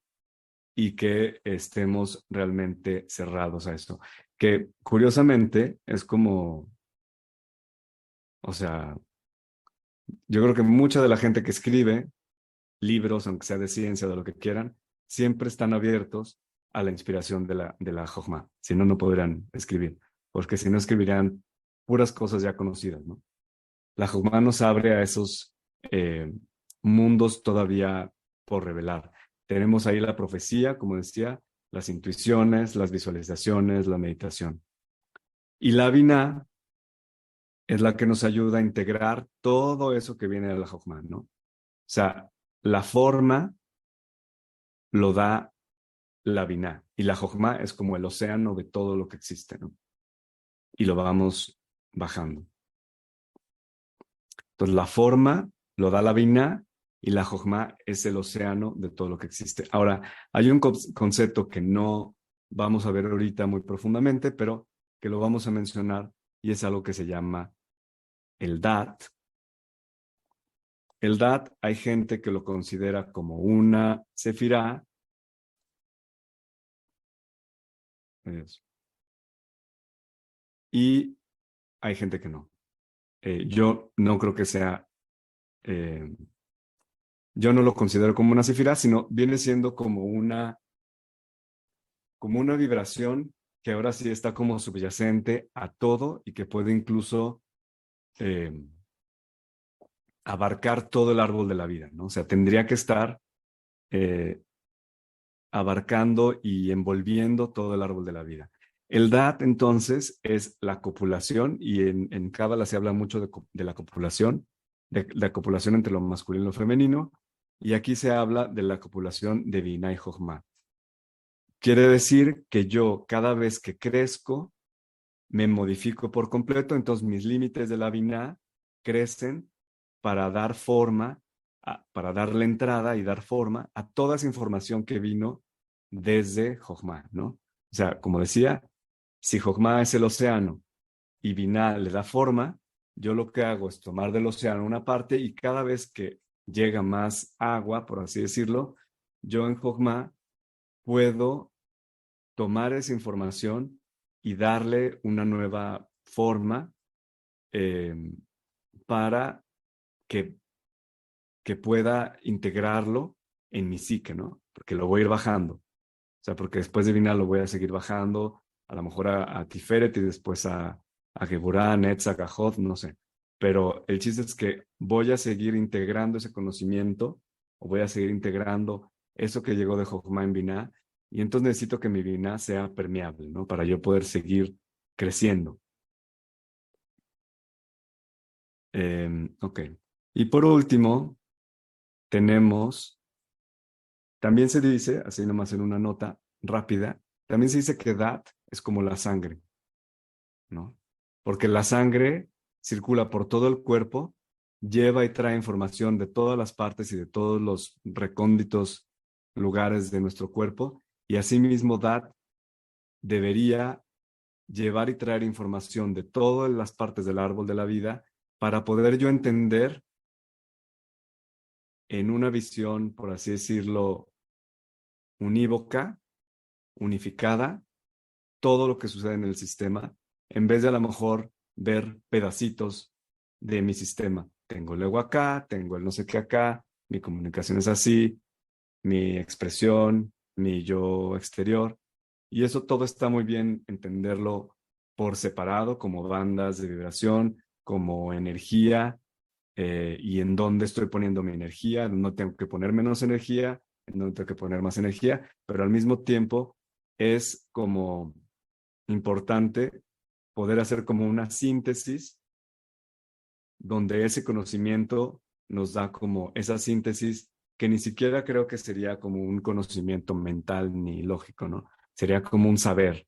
y que estemos realmente cerrados a esto. Que curiosamente es como, o sea, yo creo que mucha de la gente que escribe libros, aunque sea de ciencia o de lo que quieran, siempre están abiertos a la inspiración de la Jochma. Si no, no podrán escribir, porque si no escribirían puras cosas ya conocidas, ¿no? La Jochma nos abre a esos mundos todavía por revelar. Tenemos ahí la profecía, como decía, las intuiciones, las visualizaciones, la meditación. Y la Binah es la que nos ayuda a integrar todo eso que viene de la Jochma, ¿no? O sea, la forma lo da la Binah y la Jochma es como el océano de todo lo que existe, ¿no? Y lo vamos bajando. Entonces, la forma lo da la Binah y la Jochma es el océano de todo lo que existe. Ahora, hay un concepto que no vamos a ver ahorita muy profundamente, pero que lo vamos a mencionar y es algo que se llama el Dat. El Dat, hay gente que lo considera como una sefirá. Y hay gente que no. Yo no creo que sea, eh, yo no lo considero como una sefirá, sino viene siendo como una vibración que ahora sí está como subyacente a todo y que puede incluso eh, abarcar todo el árbol de la vida, ¿no? O sea, tendría que estar eh, abarcando y envolviendo todo el árbol de la vida. El Dat, entonces, es la copulación, y en Cábala se habla mucho de la copulación, de la copulación entre lo masculino y lo femenino, y aquí se habla de la copulación de Binah y Jochma. Quiere decir que yo, cada vez que crezco, me modifico por completo, entonces mis límites de la Binah crecen para dar forma, para darle entrada y dar forma a toda esa información que vino desde Jochma, ¿no? O sea, como decía, si Jochma es el océano y Binah le da forma, yo lo que hago es tomar del océano una parte y cada vez que llega más agua, por así decirlo, yo en Jochma puedo tomar esa información y darle una nueva forma eh, para que, que pueda integrarlo en mi psique, ¿no? Porque lo voy a ir bajando. O sea, porque después de Binah lo voy a seguir bajando, a lo mejor a Tiferet y después a Geburah, Netzach, a Hod, no sé. Pero el chiste es que voy a seguir integrando ese conocimiento, o voy a seguir integrando eso que llegó de Jochma en Binah, y entonces necesito que mi Binah sea permeable, ¿no? Para yo poder seguir creciendo. Ok. Y por último, tenemos, también se dice, así nomás en una nota rápida, también se dice que Dat es como la sangre, ¿no? Porque la sangre circula por todo el cuerpo, lleva y trae información de todas las partes y de todos los recónditos lugares de nuestro cuerpo, y asimismo Dat debería llevar y traer información de todas las partes del árbol de la vida para poder yo entender en una visión, por así decirlo, unívoca, unificada, todo lo que sucede en el sistema, en vez de a lo mejor ver pedacitos de mi sistema. Tengo el ego acá, tengo el no sé qué acá, mi comunicación es así, mi expresión, mi yo exterior. Y eso todo está muy bien entenderlo por separado, como bandas de vibración, como energía, y en dónde estoy poniendo mi energía, no tengo que poner menos energía, en dónde tengo que poner más energía, pero al mismo tiempo es como importante poder hacer como una síntesis donde ese conocimiento nos da como esa síntesis que ni siquiera creo que sería como un conocimiento mental ni lógico, ¿no? Sería como un saber,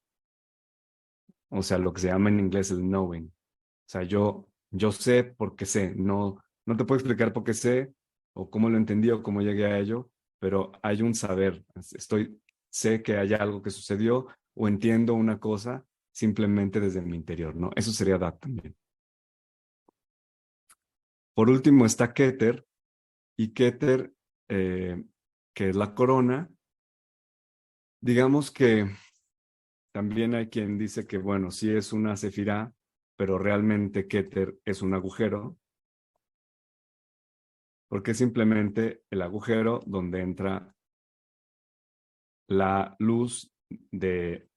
o sea, lo que se llama en inglés el knowing. O sea, yo sé porque sé, no te puedo explicar por qué sé o cómo lo entendí o cómo llegué a ello, pero hay un saber. Sé que hay algo que sucedió o entiendo una cosa simplemente desde mi interior, ¿no? Eso sería Dat también. Por último está Keter, y Keter, eh, que es la corona. Digamos que también hay quien dice que, bueno, sí es una sefirá, pero realmente Keter es un agujero, porque es simplemente el agujero donde entra la luz de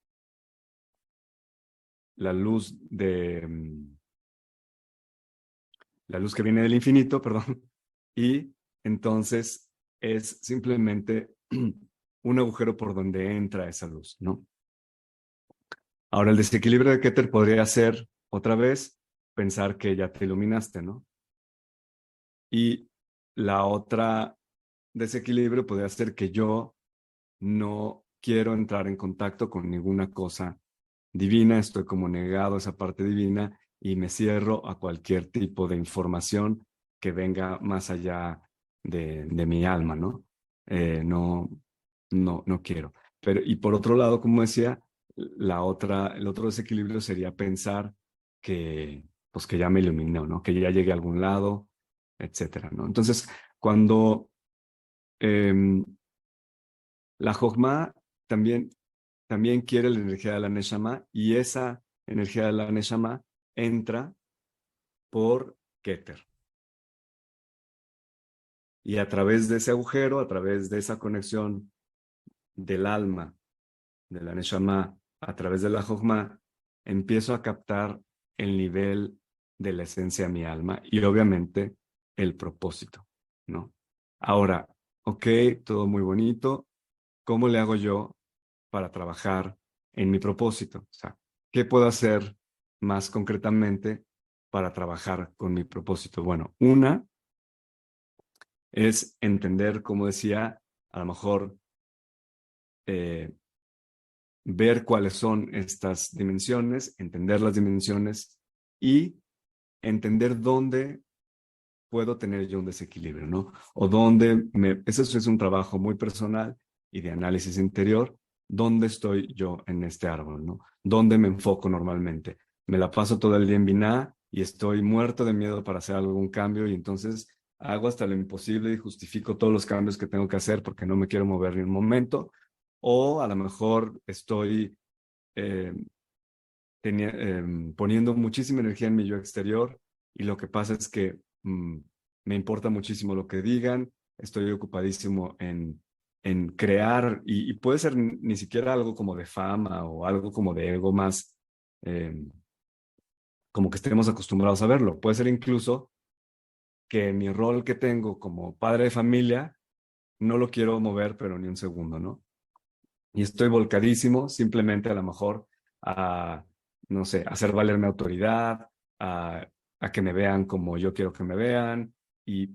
la luz de la luz que viene del infinito, perdón, y entonces es simplemente un agujero por donde entra esa luz, ¿no? Ahora, el desequilibrio de Keter podría ser, otra vez, pensar que ya te iluminaste, ¿no? Y la otra desequilibrio podría ser que yo no quiero entrar en contacto con ninguna cosa divina, estoy como negado a esa parte divina y me cierro a cualquier tipo de información que venga más allá de mi alma, ¿no? No, no quiero. Pero, y por otro lado, como decía, el otro desequilibrio sería pensar que, pues que ya me iluminó, ¿no? Que ya llegué a algún lado, etcétera, ¿no? Entonces, cuando em, la Jogma también quiere la energía de la Neshama, y esa energía de la Neshama entra por Keter. Y a través de ese agujero, a través de esa conexión del alma, de la Neshama a través de la Jojma, empiezo a captar el nivel de la esencia de mi alma y obviamente el propósito, ¿no? Ahora, ok, todo muy bonito. ¿Cómo le hago yo para trabajar en mi propósito? O sea, ¿qué puedo hacer más concretamente para trabajar con mi propósito? Bueno, una es entender, como decía, a lo mejor eh, ver cuáles son estas dimensiones, entender las dimensiones y entender dónde puedo tener yo un desequilibrio, ¿no? O dónde eso es un trabajo muy personal y de análisis interior, dónde estoy yo en este árbol, ¿no? ¿Dónde me enfoco normalmente? Me la paso todo el día en Biná y estoy muerto de miedo para hacer algún cambio y entonces hago hasta lo imposible y justifico todos los cambios que tengo que hacer porque no me quiero mover ni un momento. O a lo mejor estoy eh, poniendo muchísima energía en mi yo exterior y lo que pasa es que me importa muchísimo lo que digan, estoy ocupadísimo en crear y puede ser ni siquiera algo como de fama o algo como de ego más, eh, como que estemos acostumbrados a verlo. Puede ser incluso que mi rol que tengo como padre de familia no lo quiero mover, pero ni un segundo, ¿no? Y estoy volcadísimo simplemente a lo mejor a, no sé, hacer valer mi autoridad, a, a que me vean como yo quiero que me vean y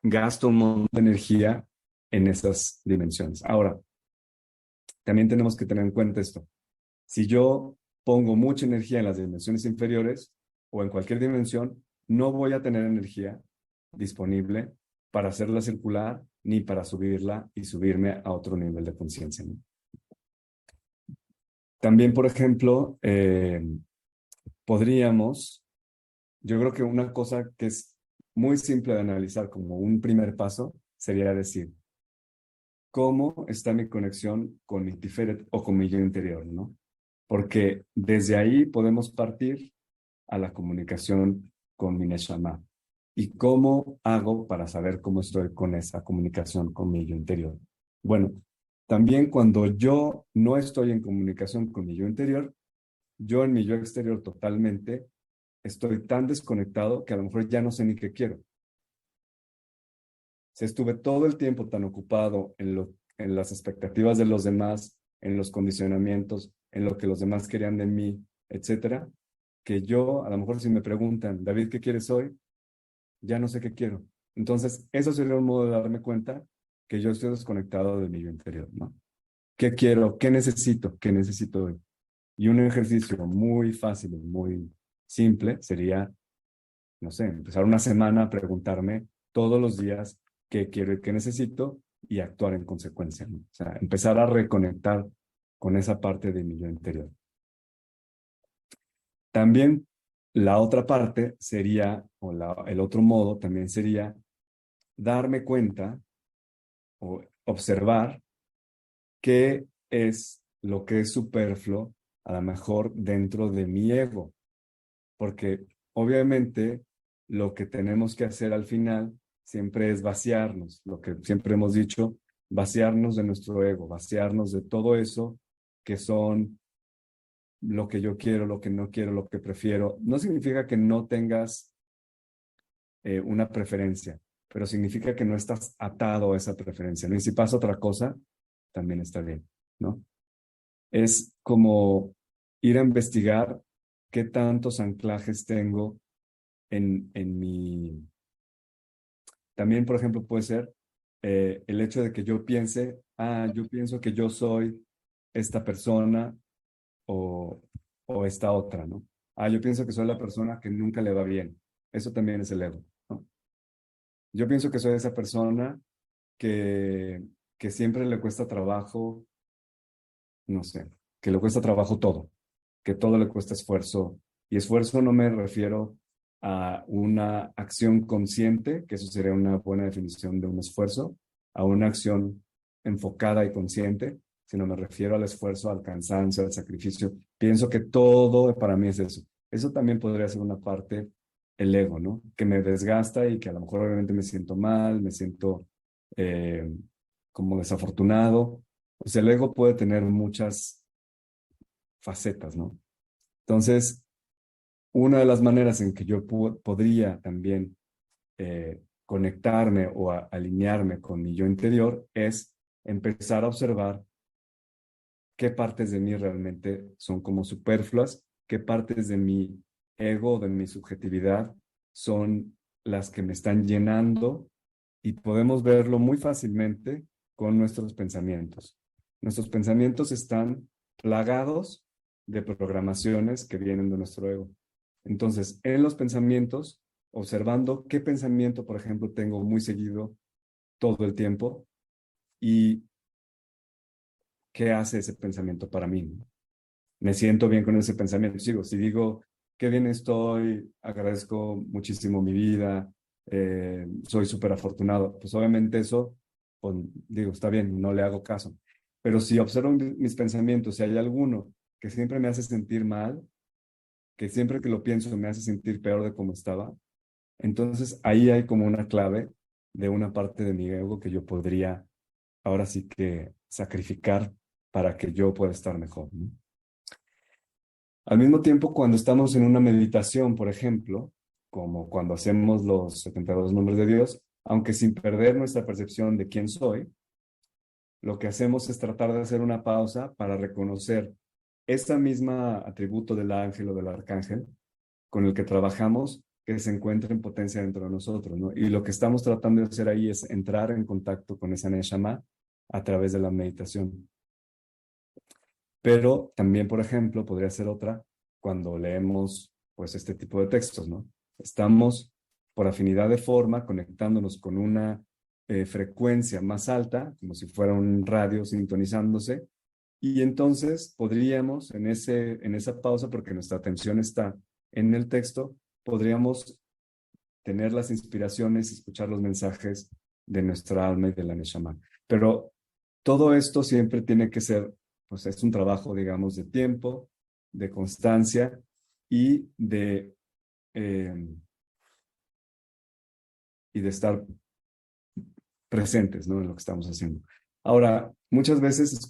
gasto un montón de energía en esas dimensiones. Ahora, también tenemos que tener en cuenta esto. Si yo pongo mucha energía en las dimensiones inferiores o en cualquier dimensión, no voy a tener energía disponible para hacerla circular ni para subirla y subirme a otro nivel de conciencia, ¿no? También, por ejemplo, podríamos, yo creo que una cosa que es muy simple de analizar como un primer paso sería decir, ¿cómo está mi conexión con mi Tiferet o con mi yo interior, ¿no? Porque desde ahí podemos partir a la comunicación con mi Neshama. ¿Y cómo hago para saber cómo estoy con esa comunicación con mi yo interior? Bueno, también cuando yo no estoy en comunicación con mi yo interior, yo en mi yo exterior totalmente estoy tan desconectado que a lo mejor ya no sé ni qué quiero. Si estuve todo el tiempo tan ocupado en las expectativas de los demás, en los condicionamientos, en lo que los demás querían de mí, etcétera, que yo, a lo mejor si me preguntan, David, ¿qué quieres hoy? Ya no sé qué quiero. Entonces, eso sería un modo de darme cuenta que yo estoy desconectado de mi yo interior, ¿no? ¿Qué quiero? ¿Qué necesito? ¿Qué necesito hoy? Y un ejercicio muy fácil y muy simple sería, no sé, empezar una semana a preguntarme todos los días qué quiero y qué necesito y actuar en consecuencia, ¿no? O sea, empezar a reconectar con esa parte de mi yo interior. También la otra parte sería, o el otro modo también sería darme cuenta o observar qué es lo que es superfluo a lo mejor dentro de mi ego, porque obviamente lo que tenemos que hacer al final siempre es vaciarnos, lo que siempre hemos dicho, vaciarnos de nuestro ego, vaciarnos de todo eso que son lo que yo quiero, lo que no quiero, lo que prefiero. No significa que no tengas una preferencia, pero significa que no estás atado a esa preferencia, ¿no? Y si pasa otra cosa, también está bien, ¿no? Es como ir a investigar qué tantos anclajes tengo en mi... También, por ejemplo, puede ser el hecho de que yo piense, yo pienso que yo soy esta persona o, o esta otra, ¿no? Yo pienso que soy la persona que nunca le va bien. Eso también es el ego, ¿no? Yo pienso que soy esa persona que, que siempre le cuesta trabajo, no sé, que le cuesta trabajo todo, que todo le cuesta esfuerzo. Y esfuerzo no me refiero a una acción consciente, que eso sería una buena definición de un esfuerzo, a una acción enfocada y consciente, sino me refiero al esfuerzo, al cansancio, al sacrificio. Pienso que todo para mí es eso. Eso también podría ser una parte, el ego, ¿no? Que me desgasta y que a lo mejor obviamente me siento mal, me siento como desafortunado. Pues el ego puede tener muchas facetas, ¿no? Entonces, una de las maneras en que yo podría también conectarme o alinearme con mi yo interior es empezar a observar qué partes de mí realmente son como superfluas, qué partes de mi ego, de mi subjetividad, son las que me están llenando, y podemos verlo muy fácilmente con nuestros pensamientos. Nuestros pensamientos están plagados de programaciones que vienen de nuestro ego. Entonces, en los pensamientos, observando qué pensamiento, por ejemplo, tengo muy seguido todo el tiempo y qué hace ese pensamiento para mí, ¿no? Me siento bien con ese pensamiento. Sigo, si digo, qué bien estoy, agradezco muchísimo mi vida, soy súper afortunado, pues obviamente eso, pues, digo, está bien, no le hago caso. Pero si observo mis pensamientos, si hay alguno que siempre me hace sentir mal, que siempre que lo pienso me hace sentir peor de cómo estaba, entonces ahí hay como una clave de una parte de mi ego que yo podría ahora sí que sacrificar para que yo pueda estar mejor, ¿no? Al mismo tiempo, cuando estamos en una meditación, por ejemplo, como cuando hacemos los 72 nombres de Dios, aunque sin perder nuestra percepción de quién soy, lo que hacemos es tratar de hacer una pausa para reconocer esta misma atributo del ángel o del arcángel con el que trabajamos, que se encuentra en potencia dentro de nosotros, ¿no? Y lo que estamos tratando de hacer ahí es entrar en contacto con esa Neshama a través de la meditación. Pero también, por ejemplo, podría ser otra cuando leemos pues este tipo de textos, ¿no? Estamos por afinidad de forma conectándonos con una frecuencia más alta, como si fuera un radio sintonizándose, y entonces podríamos en esa pausa, porque nuestra atención está en el texto, podríamos tener las inspiraciones, escuchar los mensajes de nuestra alma y de la Neshama. Pero todo esto siempre tiene que ser, pues es un trabajo, digamos, de tiempo, de constancia y eh, y de estar presentes, ¿no? En lo que estamos haciendo. Ahora, muchas veces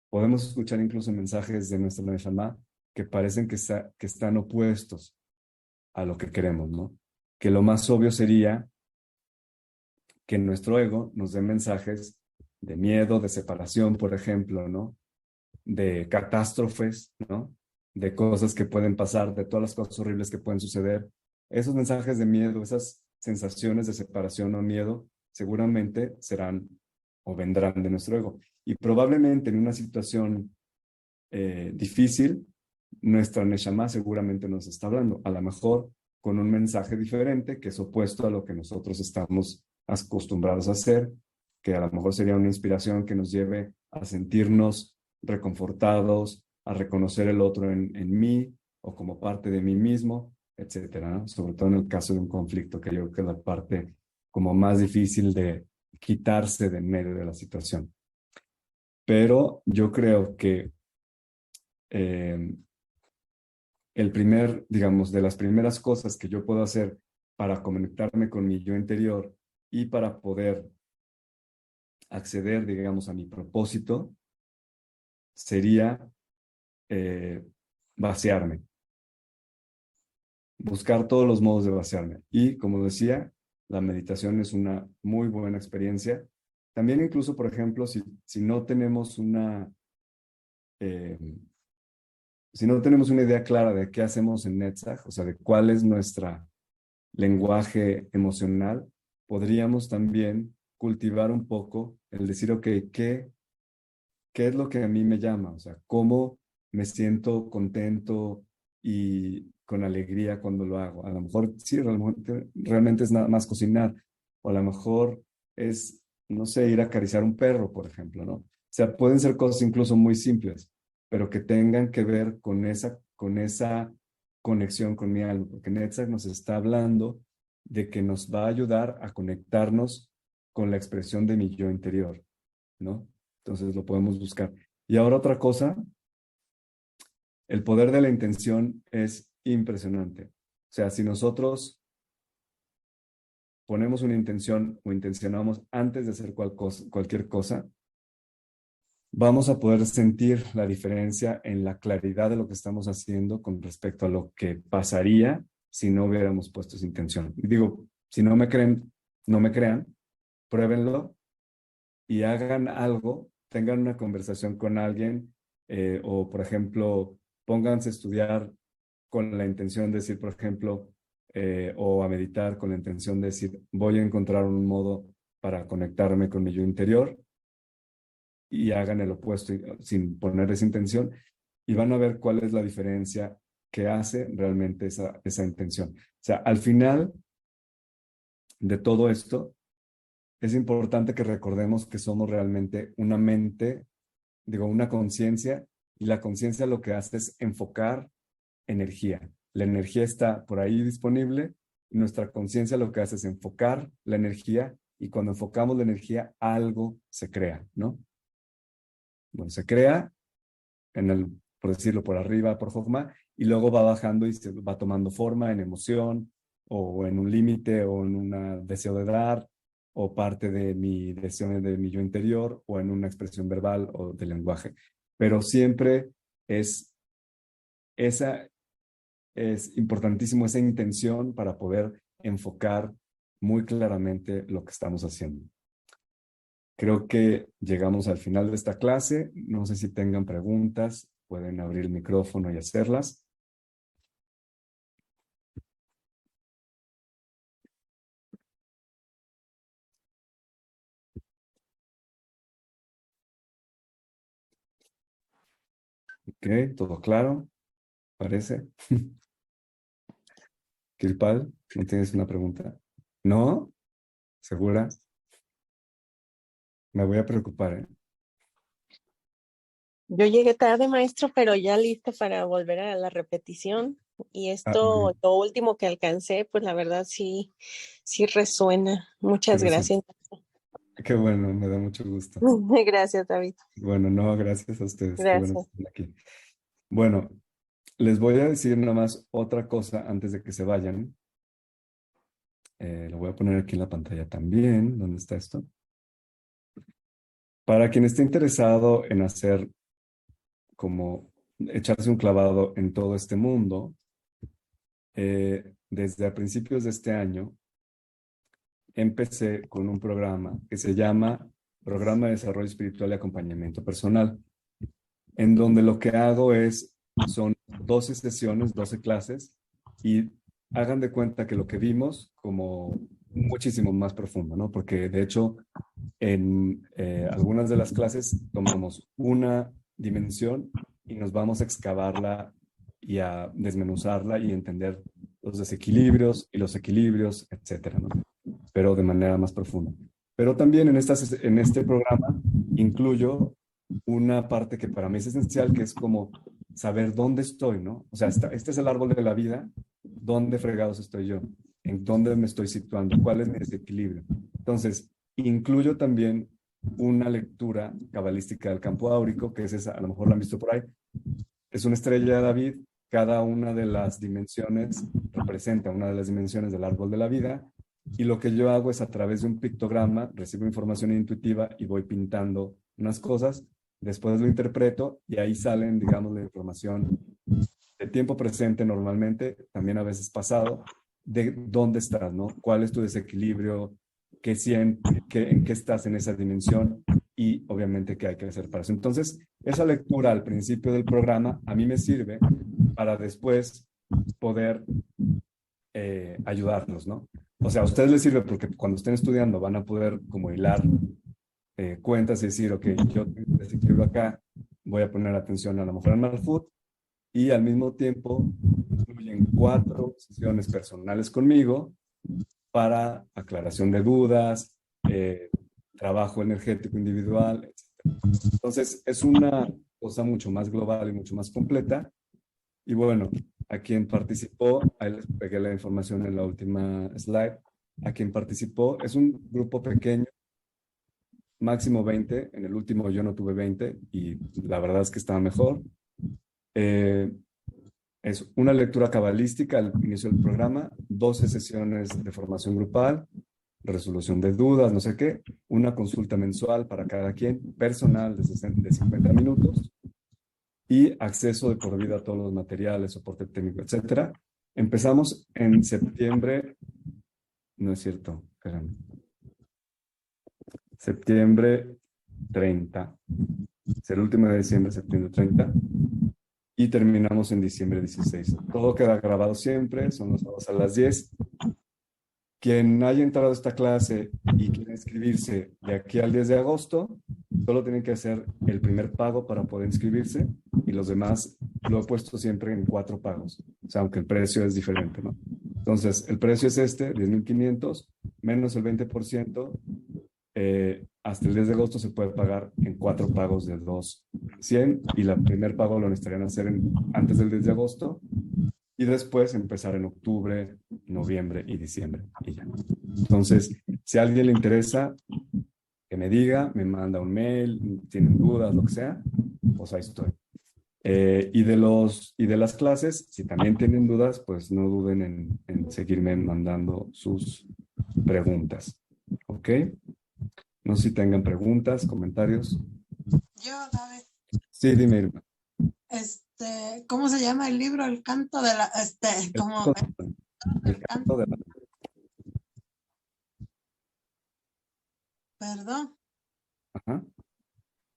podemos escuchar incluso mensajes de nuestra Neshama que parecen que están opuestos a lo que queremos, ¿no? Que lo más obvio sería que nuestro ego nos dé mensajes de miedo, de separación, por ejemplo, ¿no? De catástrofes, ¿no? De cosas que pueden pasar, de todas las cosas horribles que pueden suceder. Esos mensajes de miedo, esas sensaciones de separación o miedo, seguramente serán o vendrán de nuestro ego. Y probablemente en una situación difícil, nuestra Neshama seguramente nos está hablando, a lo mejor con un mensaje diferente que es opuesto a lo que nosotros estamos acostumbrados a hacer, que a lo mejor sería una inspiración que nos lleve a sentirnos reconfortados, a reconocer el otro en mí o como parte de mí mismo, etcétera, ¿no? Sobre todo en el caso de un conflicto, que yo creo que es la parte como más difícil de quitarse de en medio de la situación. Pero yo creo que eh, digamos, de las primeras cosas que yo puedo hacer para conectarme con mi yo interior y para poder acceder, digamos, a mi propósito, sería eh, vaciarme, buscar todos los modos de vaciarme. Y como decía, la meditación es una muy buena experiencia. También incluso, por ejemplo, si no tenemos eh, si no tenemos una idea clara de qué hacemos en Netzach, o sea, de cuál es nuestra lenguaje emocional, podríamos también cultivar un poco el decir, ok, ¿qué es lo que a mí me llama? O sea, ¿cómo me siento contento y con alegría cuando lo hago? A lo mejor sí, realmente es nada más cocinar, o a lo mejor es, no sé, ir a acariciar un perro, por ejemplo, ¿no? O sea, pueden ser cosas incluso muy simples, pero que tengan que ver con esa conexión con mi alma, porque Netzach nos está hablando de que nos va a ayudar a conectarnos con la expresión de mi yo interior, ¿no? Entonces lo podemos buscar. Y ahora otra cosa, el poder de la intención es impresionante. O sea, si nosotros ponemos una intención o intencionamos antes de hacer cualquier cosa, vamos a poder sentir la diferencia en la claridad de lo que estamos haciendo con respecto a lo que pasaría si no hubiéramos puesto esa intención. Y digo, si no me creen, no me crean, pruébenlo y hagan algo, tengan una conversación con alguien o, por ejemplo, pónganse a estudiar con la intención de decir, por ejemplo, o a meditar con la intención de decir, voy a encontrar un modo para conectarme con mi yo interior y hagan el opuesto sin poner esa intención y van a ver cuál es la diferencia que hace realmente esa intención. O sea, al final de todo esto, es importante que recordemos que somos realmente una mente, digo, una conciencia, y la conciencia lo que hace es enfocar energía. La energía está por ahí disponible y nuestra conciencia lo que hace es enfocar la energía y cuando enfocamos la energía, algo se crea, ¿no? Bueno, se crea en el, por decirlo por arriba, por Hokmah, y luego va bajando y se va tomando forma en emoción o en un límite o en un deseo de dar o parte de mi deseo de mi yo interior o en una expresión verbal o de lenguaje. Pero siempre es esa es importantísimo esa intención para poder enfocar muy claramente lo que estamos haciendo. Creo que llegamos al final de esta clase. No sé si tengan preguntas, pueden abrir el micrófono y hacerlas. Ok, todo claro, parece. Kirpal, ¿no tienes una pregunta? ¿No? ¿Segura? Me voy a preocupar, ¿eh? Yo llegué tarde, maestro, pero ya listo para volver a la repetición. Y esto, Bien. lo último que alcancé, pues la verdad sí, sí resuena. Muchas Gracias. gracias. Qué bueno, me da mucho gusto. Gracias, David. Bueno, no, gracias a ustedes. Qué bueno que Gracias. estén aquí. Bueno, les voy a decir nada más otra cosa antes de que se vayan. Lo voy a poner aquí en la pantalla también. ¿Dónde está esto? Para quien esté interesado en hacer como echarse un clavado en todo este mundo, desde a principios de este año empecé con un programa que se llama Programa de Desarrollo Espiritual y Acompañamiento Personal, en donde lo que hago son 12 sesiones, 12 clases, y hagan de cuenta que lo que vimos como muchísimo más profundo, ¿no? Porque de hecho en algunas de las clases tomamos una dimensión y nos vamos a excavarla y a desmenuzarla y entender los desequilibrios y los equilibrios, etcétera, ¿no? Pero de manera más profunda. Pero también en este programa incluyo una parte que para mí es esencial, que es como saber dónde estoy, ¿no? O sea, este es el árbol de la vida, ¿dónde fregados estoy yo? ¿En dónde me estoy situando? ¿Cuál es mi desequilibrio? Entonces, incluyo también una lectura cabalística del campo áurico, que es esa, a lo mejor la han visto por ahí. Es una estrella de David, cada una de las dimensiones representa una de las dimensiones del árbol de la vida, y lo que yo hago es a través de un pictograma, recibo información intuitiva y voy pintando unas cosas, después lo interpreto y ahí salen, digamos, la información de tiempo presente normalmente, también a veces pasado, de dónde estás, ¿no? ¿Cuál es tu desequilibrio? ¿En qué estás en esa dimensión? Y obviamente qué hay que hacer para eso. Entonces, esa lectura al principio del programa a mí me sirve para después poder ayudarlos, ¿no? O sea, a ustedes les sirve porque cuando estén estudiando van a poder como hilar cuentas y decir, ok, yo tengo un desequilibrio acá, voy a poner atención a lo mejor al Malfoot, y al mismo tiempo incluyen 4 sesiones personales conmigo para aclaración de dudas, trabajo energético individual, etc. Entonces, es una cosa mucho más global y mucho más completa. Y bueno, a quien participó, ahí les pegué la información en la última slide, a quien participó es un grupo pequeño, máximo 20, en el último yo no tuve 20 y la verdad es que estaba mejor. Eh, Es una lectura cabalística al inicio del programa, 12 sesiones de formación grupal, resolución de dudas, no sé qué, una consulta mensual para cada quien, personal de 50 minutos y acceso de por vida a todos los materiales, soporte técnico, etcétera. Empezamos en septiembre, no es cierto, espérame. Septiembre 30. Es el último de diciembre, septiembre 30. Y terminamos en diciembre 16. Todo queda grabado siempre, son los sábados a las 10. Quien haya entrado a esta clase y quiera inscribirse de aquí al 10 de agosto, solo tienen que hacer el primer pago para poder inscribirse y los demás lo he puesto siempre en 4 pagos, o sea, aunque el precio es diferente, ¿no? Entonces, el precio es este, 10,500 menos el 20%, hasta el 10 de agosto se puede pagar en 4 pagos de 2,100 y el primer pago lo necesitarían hacer antes del 10 de agosto y después empezar en octubre, noviembre y diciembre y ya. Entonces, si a alguien le interesa, que me diga, me manda un mail, tienen dudas, lo que sea, pues ahí estoy. Y de las clases, si también tienen dudas, pues no duden en seguirme mandando sus preguntas. ¿Ok? No sé si tengan preguntas, comentarios. Yo, David, Sí, dime, Irma. ¿cómo se llama el libro? El canto de la, como El canto de la... perdón, Ajá.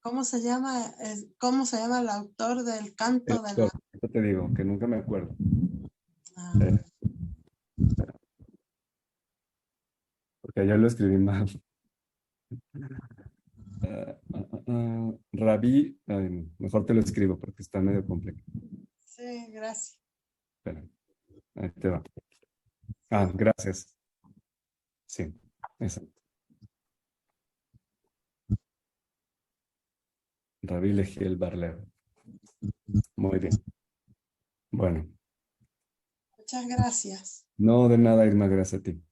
¿cómo se llama? ¿Cómo se llama el autor del canto de la? Yo te digo, que nunca me acuerdo. Ah, Porque ayer lo escribí mal. Rabí, mejor te lo escribo porque está medio complejo. sí, gracias. Espera, ahí te va. Ah, gracias. Sí, exacto. Rabí Legiel Barleo. Muy bien. Bueno, Muchas gracias. no de nada, Irma, gracias a ti.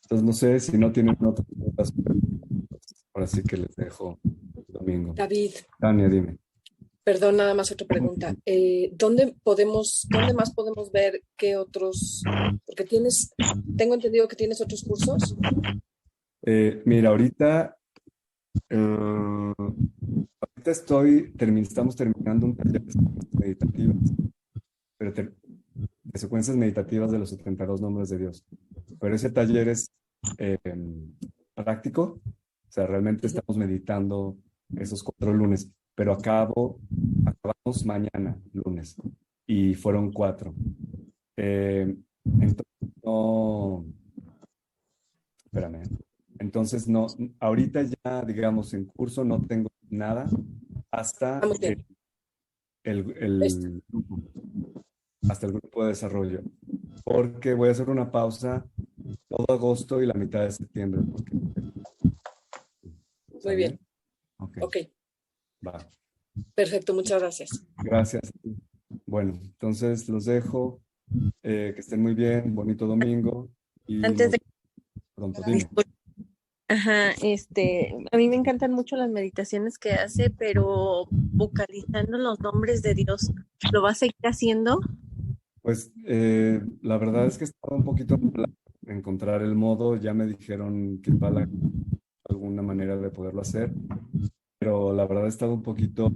Entonces, no sé si no tienen otras preguntas. Ahora sí que les dejo el domingo. David, Tania, dime. perdón, nada más otra pregunta. ¿Dónde más podemos ver qué otros? Porque tengo entendido que tienes otros cursos. Mira, ahorita estamos terminando un taller de secuencias meditativas, pero de secuencias meditativas de los 72 nombres de Dios. Pero ese taller es práctico, o sea, realmente estamos meditando esos 4 lunes, pero acabamos mañana, lunes, y fueron 4. Entonces, no, espérame. Entonces, no, ahorita ya, digamos, en curso no tengo nada hasta Muy bien. el hasta el grupo de desarrollo, porque voy a hacer una pausa todo agosto y la mitad de septiembre. Muy bien. Ok, Va. perfecto, muchas gracias. Gracias. Bueno, entonces los dejo. Que estén muy bien, bonito domingo. Y Antes de pronto, dime. Ajá, a mí me encantan mucho las meditaciones que hace, pero vocalizando los nombres de Dios, ¿lo va a seguir haciendo? Pues la verdad es que estaba un poquito en encontrar el modo. Ya me dijeron que para alguna manera de poderlo hacer, pero la verdad he estado un poquito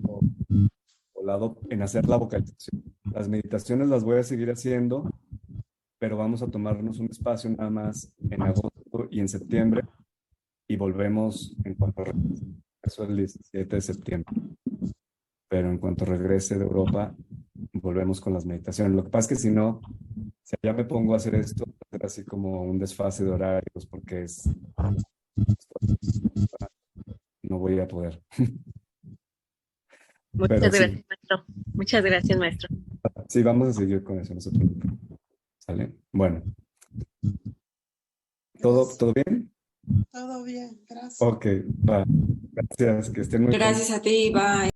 volado en hacer la vocalización. Las meditaciones las voy a seguir haciendo, pero vamos a tomarnos un espacio nada más en agosto y en septiembre y volvemos en cuanto regrese. Eso el 17 de septiembre. Pero en cuanto regrese de Europa, volvemos con las meditaciones. Lo que pasa es que si no, si ya me pongo a hacer esto, va a ser así como un desfase de horarios, porque no voy a poder. Muchas Pero gracias, sí, maestro. Muchas gracias, maestro. sí, vamos a seguir con eso, no se preocupen. ¿Sale? Bueno, ¿todo bien? Todo bien, gracias. Ok, va. Gracias, que estén muy bien. Gracias a ti, bye.